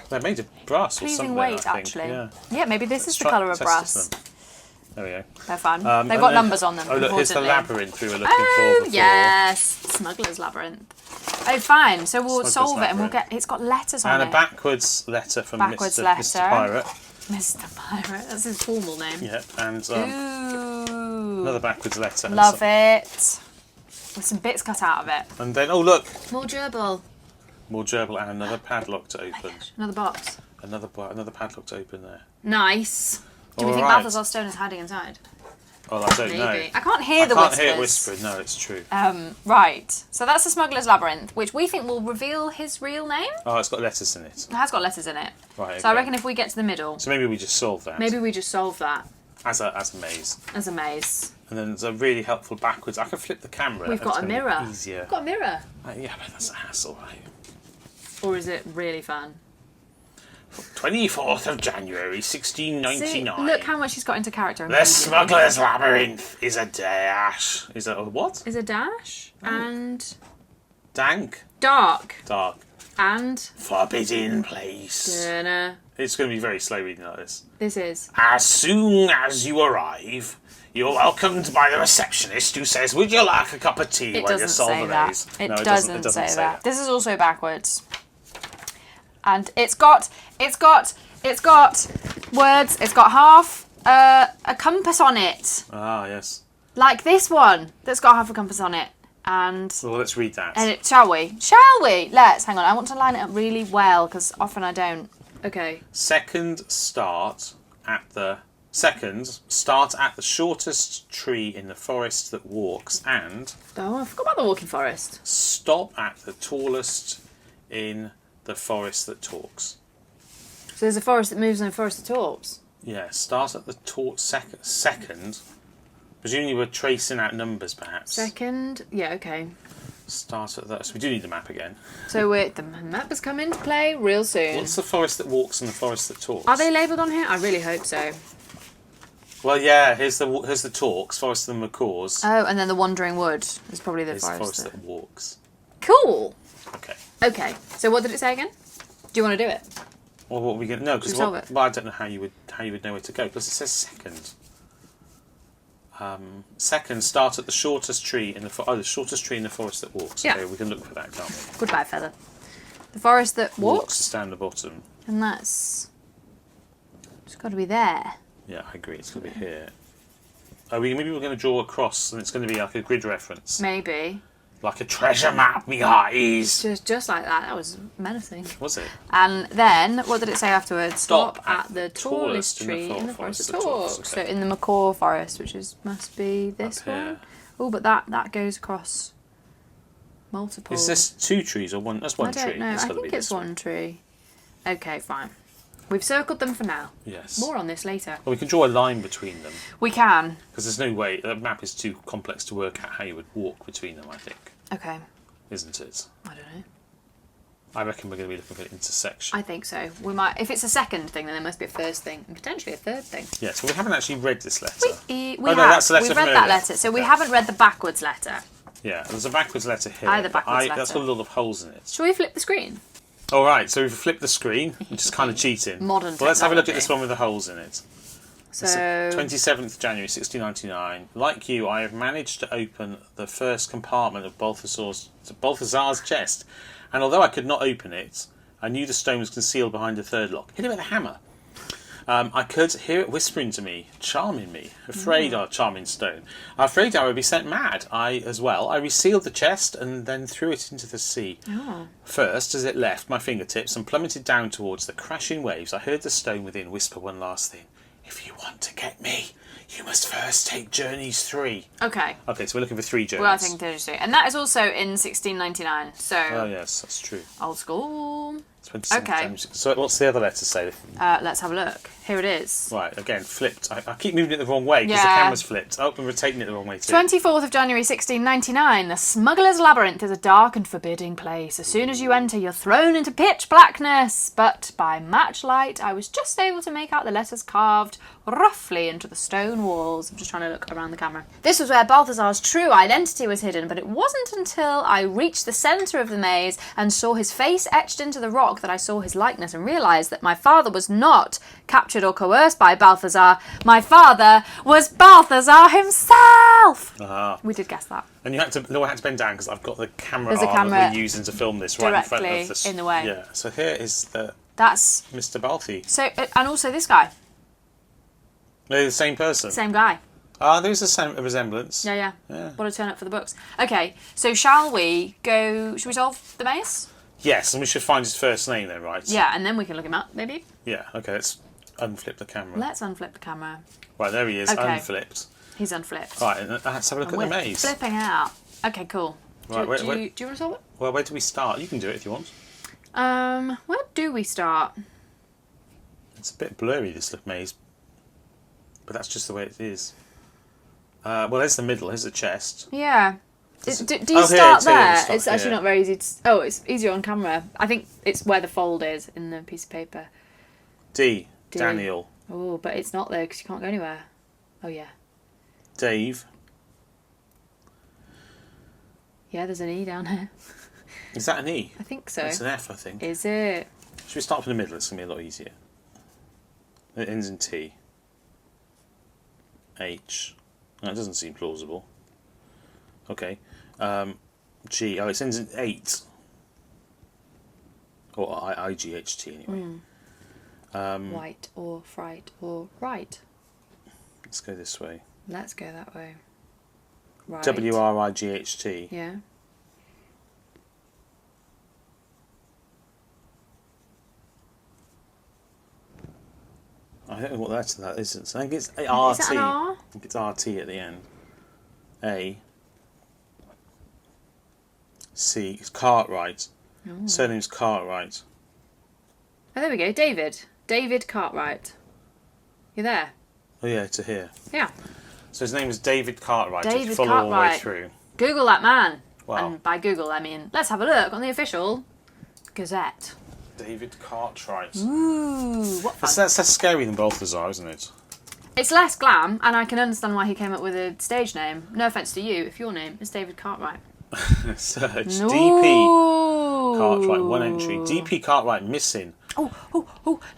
They're made of brass or Pleasing something. weight, I think. actually. Yeah. Maybe this is the colour of brass. There we go. They're fun. And They've got then- numbers on them. Oh, look, here's the importantly. labyrinth we were looking for before. Yes, Smuggler's Labyrinth. Oh, fine. So we'll Smuggler's solve it, and we'll Labyrinth. get. It's got letters on And it. a backwards letter from Backwards Mr. letter. Mr. Pirate. Mr. Pirate. That's his formal name. Yeah, and Ooh. another backwards letter. Love it. With some bits cut out of it. And then, oh look, More gerbil. more gerbil and another padlock to open. Another box. Another padlock to open there. Nice. Do we All think right. Balthazar Stone is hiding inside? Oh, I don't know. Maybe. I can't hear the I can't whispers. hear it whispering. No, it's true. Right. So that's the Smuggler's Labyrinth, which we think will reveal his real name. Oh, it's got letters in it. It has got letters in it. Right. So I okay. reckon if we get to the middle, So maybe we just solve that. maybe we just solve that as a maze. as a maze. And then there's a really helpful backwards. I can flip the camera. We've got It's a gonna be mirror. Easier. We've got a mirror. Yeah, but that's a hassle, right? Or is it really fun? 24th of January, See, 1699. look how much he's got into character. The Smuggler's Labyrinth is a dash. Is that a what? Is a dash and Dank. dark Dark. and Forbidden place. dinner. It's going to be very slow reading like this. This is. As soon as you arrive, you're welcomed by the receptionist who says, "Would you like a cup of tea It while you doesn't solve say the that. maze?" It No, doesn't say say that. This is also backwards. And it's got words. It's got half a compass on it, Ah, yes. like this one that's got half a compass on it. And Well, let's read that. shall we? Shall we? Let's hang on. I want to line it up really well because often I don't. Okay. Second, start at the shortest tree in the forest that walks, and Oh, I forgot about the walking forest. stop at the tallest in the forest that talks. So there's a forest that moves and a forest that talks. Yeah, start at the second. Presumably we're tracing out numbers, perhaps. Second, yeah, okay. Start at that. So we do need the map again. So the map has come into play real soon. What's the forest that walks and the forest that talks? Are they labelled on here? I really hope so. Well, yeah. Here's the talks. Forest of the macaws. Oh, and then the Wandering Wood is probably the Here's the forest. forest that walks. Cool. Okay. Okay. So what did it say again? Do you want to do it? Well, what are we going to know? Because Should we solve it? well, I don't know how you would know where to go. Because it says second. Second, start at the shortest tree in the shortest tree in the forest that walks. Yeah. Okay, we can look for that, can't we? Goodbye, feather. The forest that walks. Walks is down the bottom. And that's It's got to be there. Yeah, I agree. It's going to be here. Oh, maybe we're going to draw across, and it's going to be like a grid reference. Maybe. Like a treasure map, me hearties. Just like that. That was menacing. Was it? And then, what did it say afterwards? Stop at the tallest tree in the forest that talks. Okay. So in the macaw forest, which must be this one. Oh, but that goes across multiple. Is this 2 trees or one? That's one tree. I don't know. I think it's one tree. Okay, fine. We've circled them for now. Yes. More on this later. Well, we can draw a line between them. We can. Because there's no way, the map is too complex to work out how you would walk between them, I think. Okay. Isn't it? I don't know. I reckon we're going to be looking for an intersection. I think so. We might. If it's a second thing, then there must be a first thing, and potentially a third thing. Yes, well, we haven't actually read this letter. We no, have. that's the letter We've from read that earlier. letter, so we haven't read the backwards letter. Yeah, there's a backwards letter here. The backwards That's got a lot of holes in it. Shall we flip the screen? All right, so we've flipped the screen, which is kind of cheating. Modern Well, let's have a look at technology. this one with the holes in it. So 27th January 1699. Like you, I have managed to open the first compartment of Balthazar's chest, and although I could not open it, I knew the stone was concealed behind a third lock. Hit it with a hammer. I could hear it whispering to me, charming me. Afraid, charming stone. Afraid I would be sent mad. I resealed the chest and then threw it into the sea. Oh. First, as it left my fingertips and plummeted down towards the crashing waves, I heard the stone within whisper one last thing. If you want to get me, you must first take journeys 3. Okay. Okay, so we're looking for 3 journeys. Well, I think 33. And that is also in 1699. So Oh, yes, that's true. old school. 27th Okay. January. So what's the other letter say? Let's have a look. Here it is. Right, again, flipped. I keep moving it the wrong way because the Yeah. camera's flipped. Oh, and we're taking it the wrong way too. 24th of January 1699. The Smuggler's Labyrinth is a dark and forbidding place. As soon as you enter, you're thrown into pitch blackness. But by matchlight, I was just able to make out the letters carved roughly into the stone walls. I'm just trying to look around the camera. This was where Balthazar's true identity was hidden, but it wasn't until I reached the centre of the maze and saw his face etched into the rock that I saw his likeness and realised that my father was not captured or coerced by Balthazar. My father was Balthazar himself! We did guess that. And Laura had to bend down because I've got the camera There's a arm camera that we're using to film this right in front of directly in the way. Yeah, so here is That's... Mr. Balthy. So, and also this guy. They're the same person. Same guy. There's a resemblance. Yeah. Yeah. What a turn up for the books. Okay, so shall we solve the maze? Yes, and we should find his first name then, right? Yeah, and then we can look him up, maybe. Yeah, okay, let's unflip the camera. Let's unflip the camera. Right, there he is, Okay. unflipped. He's unflipped. Right, and let's have a look at the maze. Flipping out. Okay, cool. Right, do you want to solve it? Well, where do we start? You can do it if you want. Where do we start? It's a bit blurry, this maze. But that's just the way it is. Well, there's the middle, there's the chest. Yeah. Do you here, start it's here, there? we start It's actually here. not very easy to... it's easier on camera. I think it's where the fold is in the piece of paper. D. D. Daniel. Oh, but it's not there because you can't go anywhere. Oh, yeah. Dave. Yeah, there's an E down here. Is that an E? I think so. It's an F, I think. Is it? Should we start from the middle? It's going to be a lot easier. It ends in T. H. That doesn't seem plausible. Okay. G. Oh, it ends in 8. Or I-G-H-T anyway. White or fright or right. Let's go this way. Let's go that way. Right. W-R-I-G-H-T. Yeah. I don't know what that is. I think it's RT. Is that an R? I think it's RT at the end. A. C. It's Cartwright. Oh. Surname's Cartwright. Oh, there we go. David. David Cartwright. You're there. Oh yeah, to here. Yeah. So his name is David Cartwright. If you David follow all the way Cartwright. through. Google that man. Wow. And by Google, I mean, let's have a look on the official Gazette. David Cartwright. Ooh, what fun. That's less scary than Balthazar, isn't it? It's less glam, and I can understand why he came up with a stage name. No offence to you, if your name is David Cartwright. Search No. DP Cartwright. One entry. DP Cartwright missing. Oh,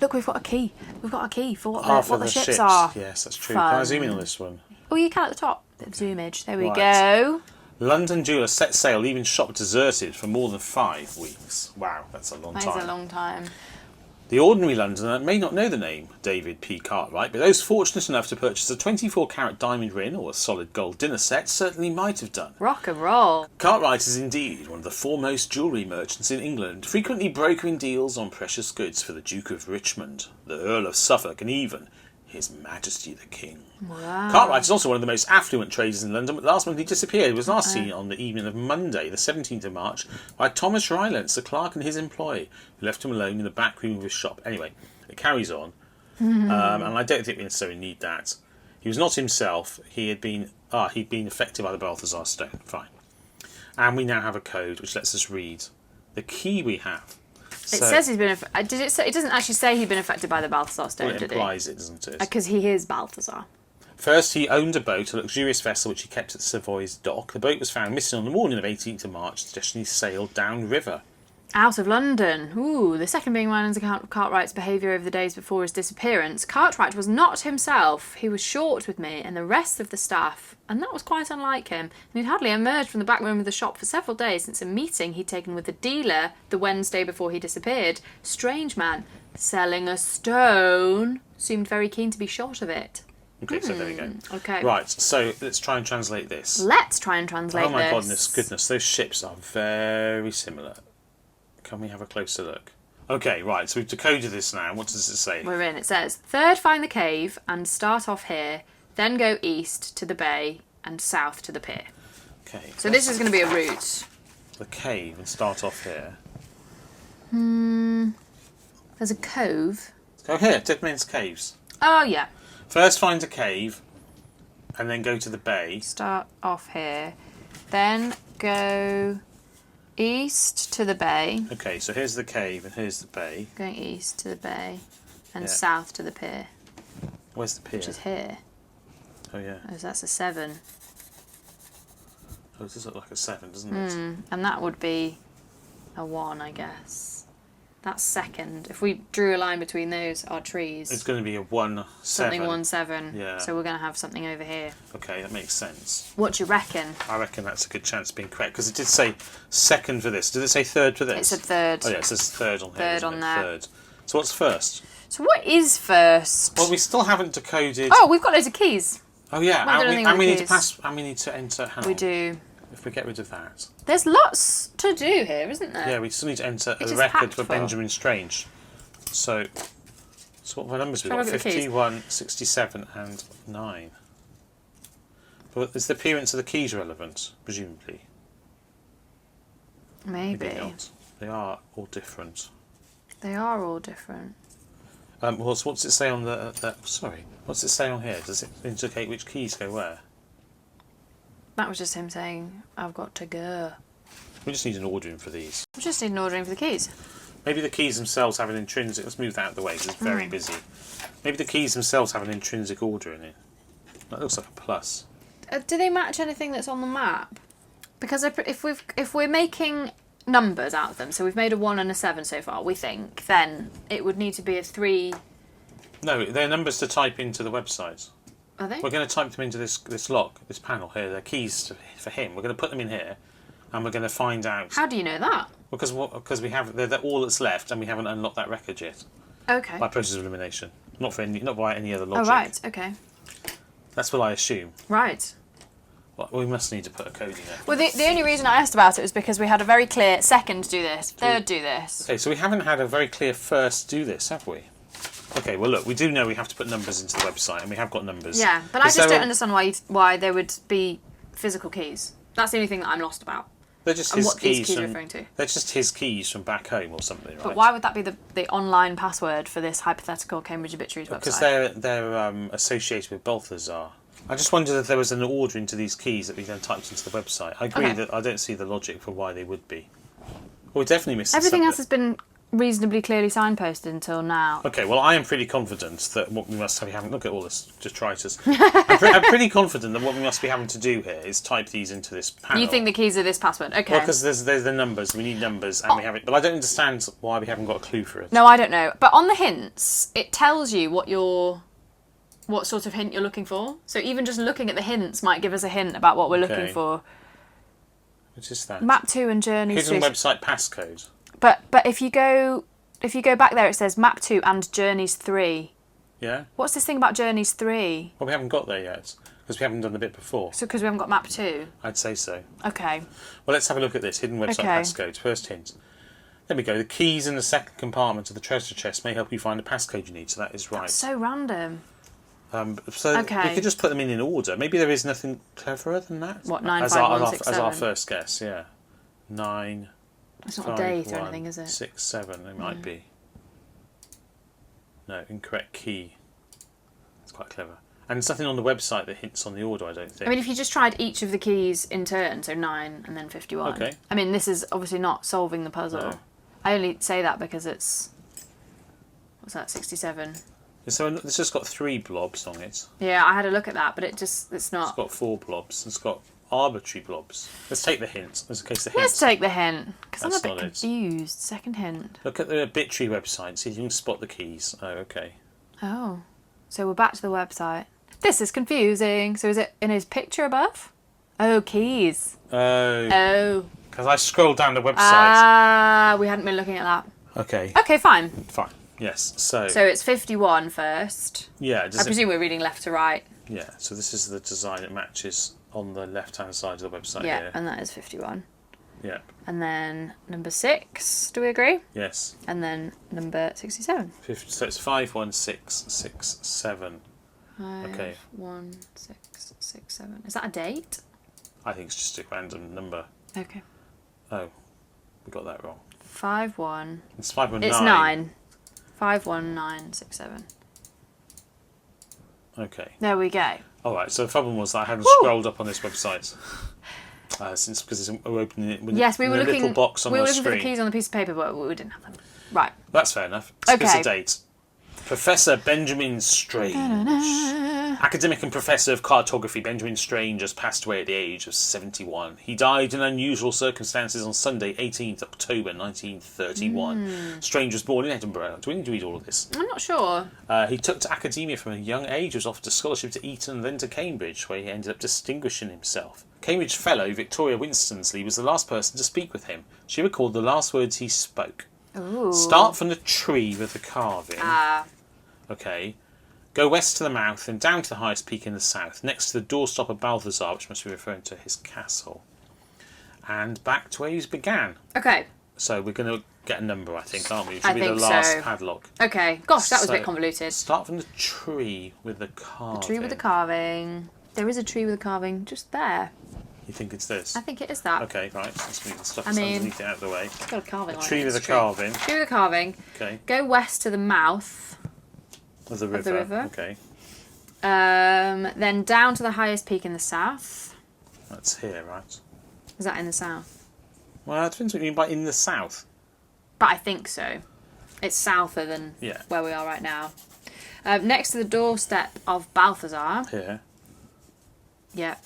look, we've got a key. We've got a key for what Half the of the ships ships are. Yes, that's true. Fun. Can I zoom in on this one? Oh, you can at the top. Bit of zoomage. There we Right. go. London jeweller set sail, leaving shop deserted for more than 5 weeks. Wow, that's a long That time. is a long time. The ordinary Londoner may not know the name David P. Cartwright, but those fortunate enough to purchase a 24-carat diamond ring or a solid gold dinner set certainly might have done. Rock and roll. Cartwright is indeed one of the foremost jewellery merchants in England, frequently brokering deals on precious goods for the Duke of Richmond, the Earl of Suffolk, and even His Majesty the King. Wow. Cartwright is also one of the most affluent traders in London, but last month he disappeared. He was last seen on the evening of Monday, the 17th of March, by Thomas Rylance, a clerk and his employee, who left him alone in the back room of his shop. Anyway, it carries on, and I don't think we necessarily need that. He was not himself. He'd been affected by the Balthazar Stone. Fine. And we now have a code which lets us read the key we have. It says he's been. Did it say? It doesn't actually say he'd been affected by the Balthazar Stone, Well, it did it? implies it, doesn't it? Because he is Balthazar. First, he owned a boat, a luxurious vessel which he kept at Savoy's dock. The boat was found missing on the morning of 18th of March, suggesting he sailed downriver. Out of London. Ooh, the second being Ryan's account of Cartwright's behaviour over the days before his disappearance. Cartwright was not himself. He was short with me and the rest of the staff, and that was quite unlike him. And he'd hardly emerged from the back room of the shop for several days since a meeting he'd taken with the dealer the Wednesday before he disappeared. Strange man, selling a stone, seemed very keen to be short of it. Okay, so there we go. Okay. Right, so let's try and translate this. Let's try and translate this. Oh my goodness, those ships are very similar. Can we have a closer look? Okay, right, so we've decoded this now. What does it say? We're in. It says, third find the cave and start off here, then go east to the bay and south to the pier. Okay. So this is going to be a route. The cave and start off here. There's a cove. Go here, Dead Men's Caves. Oh, yeah. First find a cave and then go to the bay. Start off here, then go east to the bay. Okay, so here's the cave and here's the bay. Going east to the bay and Yeah. south to the pier, Where's the pier? which is here. Oh, yeah. Oh, so that's a 7. Oh, this does look like a 7, doesn't it? And that would be a 1, I guess. That's second. If we drew a line between those, our trees. It's going to be a 1, 7. Something 1, 7. Yeah. So we're going to have something over here. Okay, that makes sense. What do you reckon? I reckon that's a good chance of being correct, because it did say second for this. Did it say third for this? It said third. Oh, yeah, it says third on here. Third doesn't on it? there. Third. So what's first? So what is first? Well, we still haven't decoded. Oh, we've got loads of keys. Oh, yeah, Might do anything and with we the need to keys. pass. And we need to enter. Hang We on. do. If we get rid of that. There's lots to do here, isn't there? Yeah, we still need to enter Which a is record packed for full. Benjamin Strange. So what were numbers we've Try got? to look at the keys. 51, 67 and 9. But is the appearance of the keys relevant? Presumably. Maybe. not. They are all different. They are all different. Well, so what's it say on the... sorry. What's it say on here? Does it indicate which keys go where? That was just him saying, I've got to go. We just need an ordering for these. We just need an ordering for the keys. Maybe the keys themselves have an intrinsic... Let's move that out of the way because it's very busy. Maybe the keys themselves have an intrinsic order in it. That looks like a plus. Do they match anything that's on the map? Because if we're making numbers out of them, so we've made a 1 and a 7 so far, we think, then it would need to be a 3. No, they're numbers to type into the website. Are they? We're going to type them into this lock, this panel here. They're keys for him. We're going to put them in here, and we're going to find out. How do you know that? Because we have they're all that's left, and we haven't unlocked that record yet Okay. by process of elimination. Not by any other logic. Oh, right. Okay. That's what I assume. Right. Well, we must need to put a code in there. Well, the only reason I asked about it was because we had a very clear second do this, third do this. Okay, so we haven't had a very clear first do this, have we? Okay, well look, we do know we have to put numbers into the website, and we have got numbers. Yeah, but I just don't understand why there would be physical keys. That's the only thing that I'm lost about. They're just And his what these keys keys are from, referring to. They're just his keys from back home or something, right? But why would that be the online password for this hypothetical Cambridge Obituaries website? Because they're associated with Balthazar. I just wondered if there was an order into these keys that we then typed into the website. I agree that I don't see the logic for why they would be. Well, we definitely missed Everything something. else has been reasonably clearly signposted until now. Okay, well, I am pretty confident that what we must be having... Look at all this detritus. I'm pretty confident that what we must be having to do here is type these into this panel. You think the keys are this password? Okay. Well, because there's the numbers. We need numbers, and we have it. But I don't understand why we haven't got a clue for it. No, I don't know. But on the hints, it tells you what sort of hint you're looking for. So even just looking at the hints might give us a hint about what we're looking Okay. for. Which is that? Map 2 and Journeys Hidden through... website passcode. But if you go if you go back there, it says Map 2 and Journeys 3. Yeah? What's this thing about Journeys 3? Well, we haven't got there yet, because we haven't done the bit before. So because we haven't got Map 2? I'd say so. Okay. Well, let's have a look at this. Hidden website passcode. First hint. There we go. The keys in the second compartment of the treasure chest may help you find the passcode you need, so that is right. That's so random. So Okay. we could just put them in order. Maybe there is nothing cleverer than that. What, 9, as 5, our, 1, as 6, our 7? first guess, yeah. 9, It's not 5, a date or 1, anything, is it? 6, 7. It might be. No, incorrect key. It's quite clever. And there's nothing on the website that hints on the order, I don't think. I mean, if you just tried each of the keys in turn, so 9 and then 51. Okay. I mean, this is obviously not solving the puzzle. No. I only say that because it's... What's that, 67? So it's just got 3 blobs on it. Yeah, I had a look at that, but it's It's not... got 4 blobs. It's got arbitrary blobs. Let's take the hint. Just in case the hint. Let's take the hint, because I'm a That's bit not it. confused. Second hint. Look at the Bitry website. See if you can spot the keys. Oh, okay. Oh. So we're back to the website. This is confusing. So is it in his picture above? Oh, keys. Oh. Oh. Because I scrolled down the website. Ah, we hadn't been looking at that. Okay. Okay, fine. Fine. Yes. So. So it's 51 first. Yeah. I presume we're reading left to right. Yeah. So this is the design. It matches on the left-hand side of the website Yeah, here. and that is 51. Yeah. And then number 6, do we agree? Yes. And then number 67. So it's 51667. 5, Okay. 1, 6, 6, 7. Is that a date? I think it's just a random number. Okay. Oh, we got that wrong. 5, 1. It's 519. It's 9. 5, 1, 9, 6, 7. Okay. There we go. All right. So the problem was that I hadn't scrolled up on this website since because we're opening it with Yes, we were a looking. little box on we were the looking for the screen. keys on the piece of paper, but we didn't have them. Right. That's fair enough. It's Okay. a date. Professor Benjamin Strange. Academic and Professor of Cartography Benjamin Strange has passed away at the age of 71. He died in unusual circumstances on Sunday, 18th October 1931. Strange was born in Edinburgh. Do we need to read all of this? I'm not sure. He took to academia from a young age, was offered a scholarship to Eton and then to Cambridge, where he ended up distinguishing himself. Cambridge fellow Victoria Winstanley was the last person to speak with him. She recalled the last words he spoke. Ooh. Start from the tree with the carving. Ah. Okay. Go west to the mouth and down to the highest peak in the south, next to the doorstop of Balthazar, which must be referring to his castle. And back to where he began. Okay. So we're going to get a number, I think, aren't we? It I should be the think last so. padlock. Okay. Gosh, that was a So, bit convoluted. Start from the tree with the carving. The tree with the carving. There is a tree with a carving just there. You think it's this? I think it is that. Okay, right. Let's move the stuff I that's mean- underneath it out of the way. It's got a carving on it. Tree with It's a carving. Tree with a carving. Okay. Go west to the mouth. Of the river. Of the river. Okay. Then down to the highest peak in the south. That's here, right? Is that in the south? Well, it depends what you mean by in the south. But I think so. It's souther than Yeah. where we are right now. Next to the doorstep of Balthazar. Here. Yep.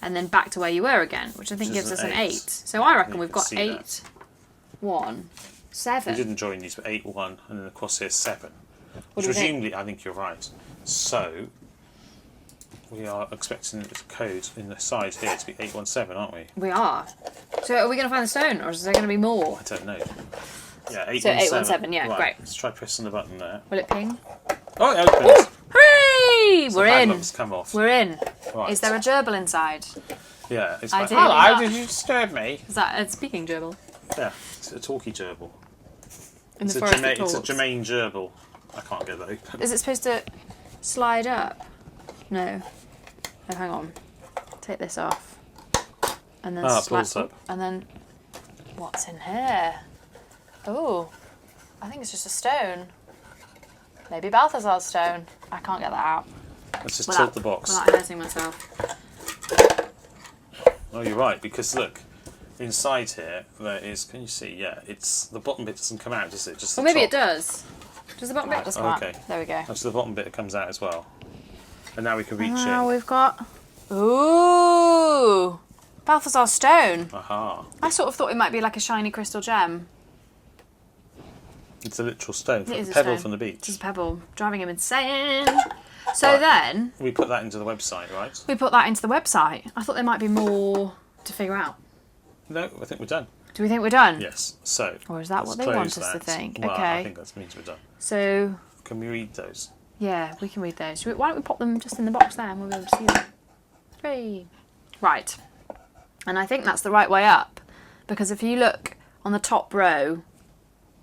And then back to where you were again, which I think Which gives is us an an 8. 8. So I reckon You we've can got see 8, that. 1, 7. We didn't join these, but 8, 1, and then across here 7. What Which do we think? presumably, I think you're right. So, we are expecting the code in the side here to be 817, aren't we? We are. So are we going to find the stone, or is there going to be more? I don't know. Yeah, 817. So 817, yeah, right, great. Let's try pressing the button there. Will it ping? Oh, it opens. Hooray! So We're in. padlock's come off. We're in. Right. Is there a gerbil inside? Yeah, it's Ideally hello, not. did you disturb me? Is that a speaking gerbil? Yeah, it's a talkie gerbil. In It's the a, forest that it's a talks? Jermaine gerbil. I can't get that open. Is it supposed to slide up? No. Oh, hang on. Take this off. And then Ah, it slide pulls up. And then what's in here? Oh, I think it's just a stone. Maybe Balthazar's stone. I can't get that out. Let's just Without- tilt the box. Without hurting myself. Oh, you're right, because look, inside here, there is, can you see? Yeah, it's, the bottom bit doesn't come out, does it? Just the Well, maybe it top. does. Does the bottom bit Right, just come okay. out? There we go. That's the bottom bit that comes out as well. And now we can reach Now it. we've got... Ooh! Balthazar stone. Aha. I sort of thought it might be like a shiny crystal gem. It's a literal stone, It is a a pebble stone. from the It's beach. a pebble, driving him insane. So Right. then, We put that into the website, right? we put that into the website. I thought there might be more to figure out. No, I think we're done. Do we think we're done? Yes. So. Or is that what they want us to think? Well, Okay. I think that means we're done. So. Can we read those? Yeah, we can read those. Why don't we pop them just in the box there and we'll be able to see them. 3. Right. And I think that's the right way up. Because if you look on the top row,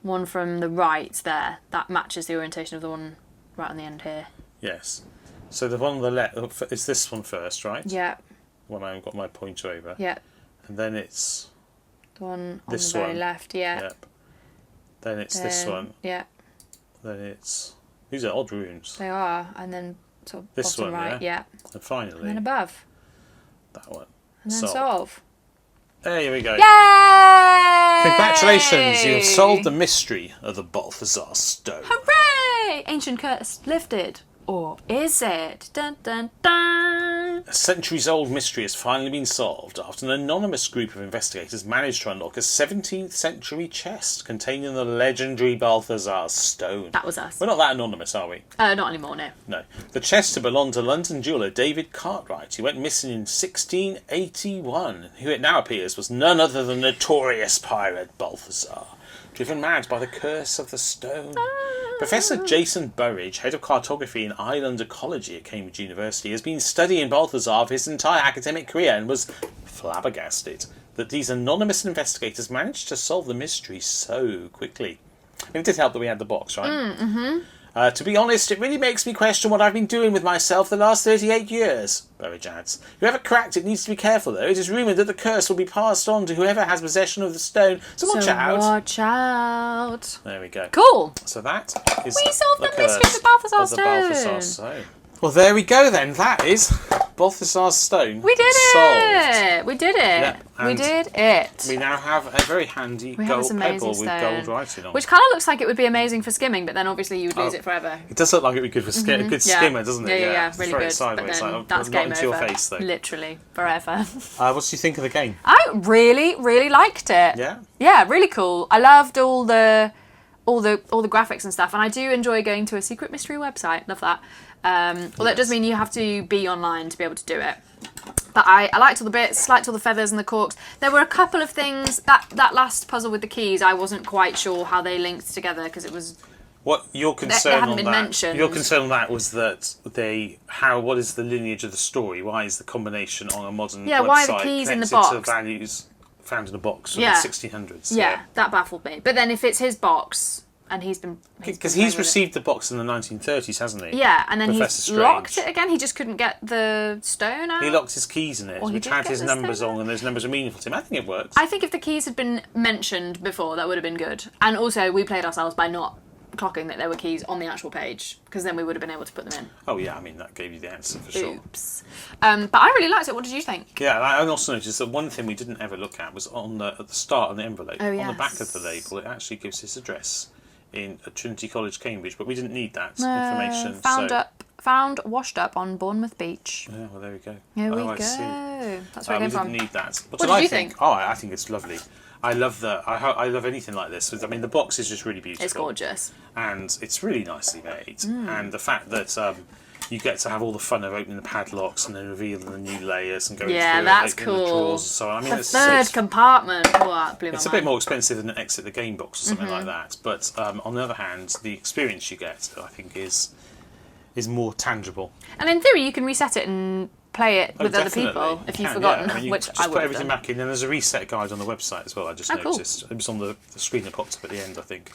one from the right there, that matches the orientation of the one right on the end here. Yes. So the one on the left is this one first, right? Yeah. When I've got my pointer over. Yeah. And then it's The one on this the very one. left, yeah. Yep. Then it's this one. Yeah. Then it's... These are odd rooms. They are. And then sort of This bottom one, right, yeah. And finally... And then above. That one. And then solve. There we go. Yay! Congratulations, you have solved the mystery of the Balthazar Stone. Hooray! Ancient curse lifted. Or is it? Dun dun dun! A centuries-old mystery has finally been solved after an anonymous group of investigators managed to unlock a 17th century chest containing the legendary Balthazar Stone. That was us. We're not that anonymous, are we? Not anymore, no. No. The chest had belonged to London jeweller David Cartwright, who went missing in 1681, who it now appears was none other than notorious pirate Balthazar, driven mad by the curse of the stone. Professor Jason Burridge, head of cartography and island ecology at Cambridge University, has been studying Balthazar for his entire academic career and was flabbergasted that these anonymous investigators managed to solve the mystery so quickly. I mean, it did help that we had the box, right? Mm-hmm. To be honest, it really makes me question what I've been doing with myself the last 38 years, Burridge adds. Whoever cracked it needs to be careful, though. It is rumoured that the curse will be passed on to whoever has possession of the stone. So watch out. Watch out. There we go. Cool. So that is We solved the mystery curse of the Balthazar of the Balthazar Stone. Stone. Well, there we go then. That is Balthazar Stone. We did solved. it. We did it. Yep, We and did it. We now have a very handy We have gold this amazing pebble with stone, gold writing on. which kind of looks like it would be amazing for skimming, but then obviously you would lose it forever. It does look like it would be good for good Yeah. skimmer, doesn't it? Yeah, really Throw good. it sideways. But then like, that's not game into over. your face, though. Literally forever. What do you think of the game? I really, really liked it. Yeah? Yeah, really cool. I loved all the graphics and stuff, and I do enjoy going to a secret mystery website. Love that. Although it does mean you have to be online to be able to do it. But I liked all the bits, liked all the feathers and the corks. There were a couple of things, that last puzzle with the keys, I wasn't quite sure how they linked together because it was... What your concern hadn't on been that? mentioned. Your concern on that was that what is the lineage of the story? Why is the combination on a modern website why are the keys in the connected to box? values found in a box from Yeah. the 1600s? Yeah, that baffled me. But then if it's his box and he's been... Because playing he's with it. received the box in the 1930s, hasn't he? Yeah, and then Professor he's locked Strange. it again. He just couldn't get the stone out. He locked his keys in it, Or he which did had get his the numbers stone on, and those numbers are meaningful to him. I think it works. I think if the keys had been mentioned before, that would have been good. And also, we played ourselves by not clocking that there were keys on the actual page, because then we would have been able to put them in. Oh yeah, I mean that gave you the answer for sure. Oops. But I really liked it. What did you think? Yeah, and I also noticed that one thing we didn't ever look at was at the start on the envelope. Oh, On the back yes. of the label, it actually gives his address in Trinity College, Cambridge, but we didn't need that information. Found washed up on Bournemouth Beach. Yeah, well, there we go. Here we Oh, go. I see. That's where it We came from. didn't need that. What did you think? Oh, I think it's lovely. I love I love anything like this. I mean, the box is just really beautiful. It's gorgeous. And it's really nicely made. Mm. And the fact that you get to have all the fun of opening the padlocks and then revealing the new layers and going Yeah, through that's it, opening the cool. drawers and so on. I mean, The it's third compartment. Oh, that blew my it's a mind. bit more expensive than an Exit the Game box or something Mm-hmm. like that. But on the other hand, the experience you get, I think, is more tangible. And in theory, you can reset it and play it with other Definitely. people if You you've can, forgotten, yeah. I mean, you which just I put would have everything done. back in, and there's a reset guide on the website as well. I just Oh, cool. noticed. It was on the screen that popped up at the end, I think.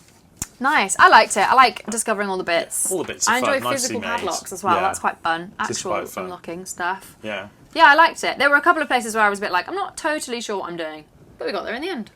Nice. I liked it. I like discovering all the bits. All the bits are I fun, enjoy nicely physical made. padlocks as well. Yeah. That's quite fun. It is Actual quite fun. unlocking stuff. Yeah. Yeah, I liked it. There were a couple of places where I was a bit like, I'm not totally sure what I'm doing. But we got there in the end.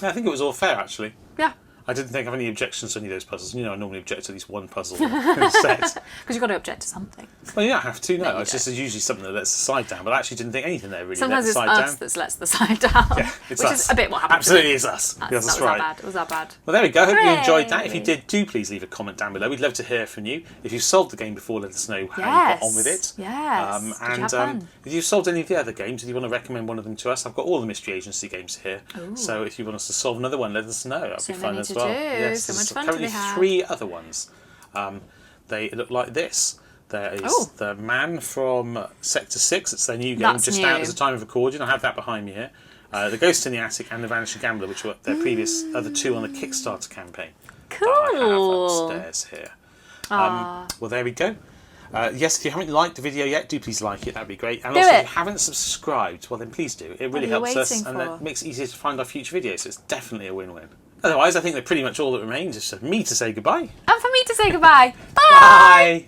I think it was all fair, actually. Yeah. I didn't think of any objections to any of those puzzles. You know, I normally object to at least one puzzle in a set. Because you've got to object to something. Well, you don't have to, no. There you It's go. just usually something that lets the side down, but I actually didn't think anything there really Sometimes let it's the side us down. that lets the side down. Yeah, it's which us. is a bit what happened. Absolutely is us. That Yes, that's was right. that bad. It was that bad. Well, there we go. Hope you enjoyed that. Hooray. If you did, do please leave a comment down below. We'd love to hear from you. If you've solved the game before, let us know how you got on with it. Yes. Did you have And fun? if you've solved any of the other games, if you want to recommend one of them to us, I've got all the Mystery Agency games here. Ooh. So if you want us to solve another one, let us know. That'd So be fun many as to well. do. Yes, So there's much fun to currently be had. 3 other ones. They look like this. There is Oh. the Man from Sector 6. It's their new game, That's just new. out at the time of recording. I have that behind me here. The Ghost in the Attic and The Vanishing Gambler, which were their previous other two on the Kickstarter campaign. Cool. That I have upstairs here. Well, there we go. Yes, if you haven't liked the video yet, do please like it. That'd be great. And also, if you haven't subscribed, well then please do. It really helps us, and it makes it easier to find our future videos. So it's definitely a win-win. Otherwise, I think that pretty much all that remains is for me to say goodbye. And for me to say goodbye. Bye. Bye.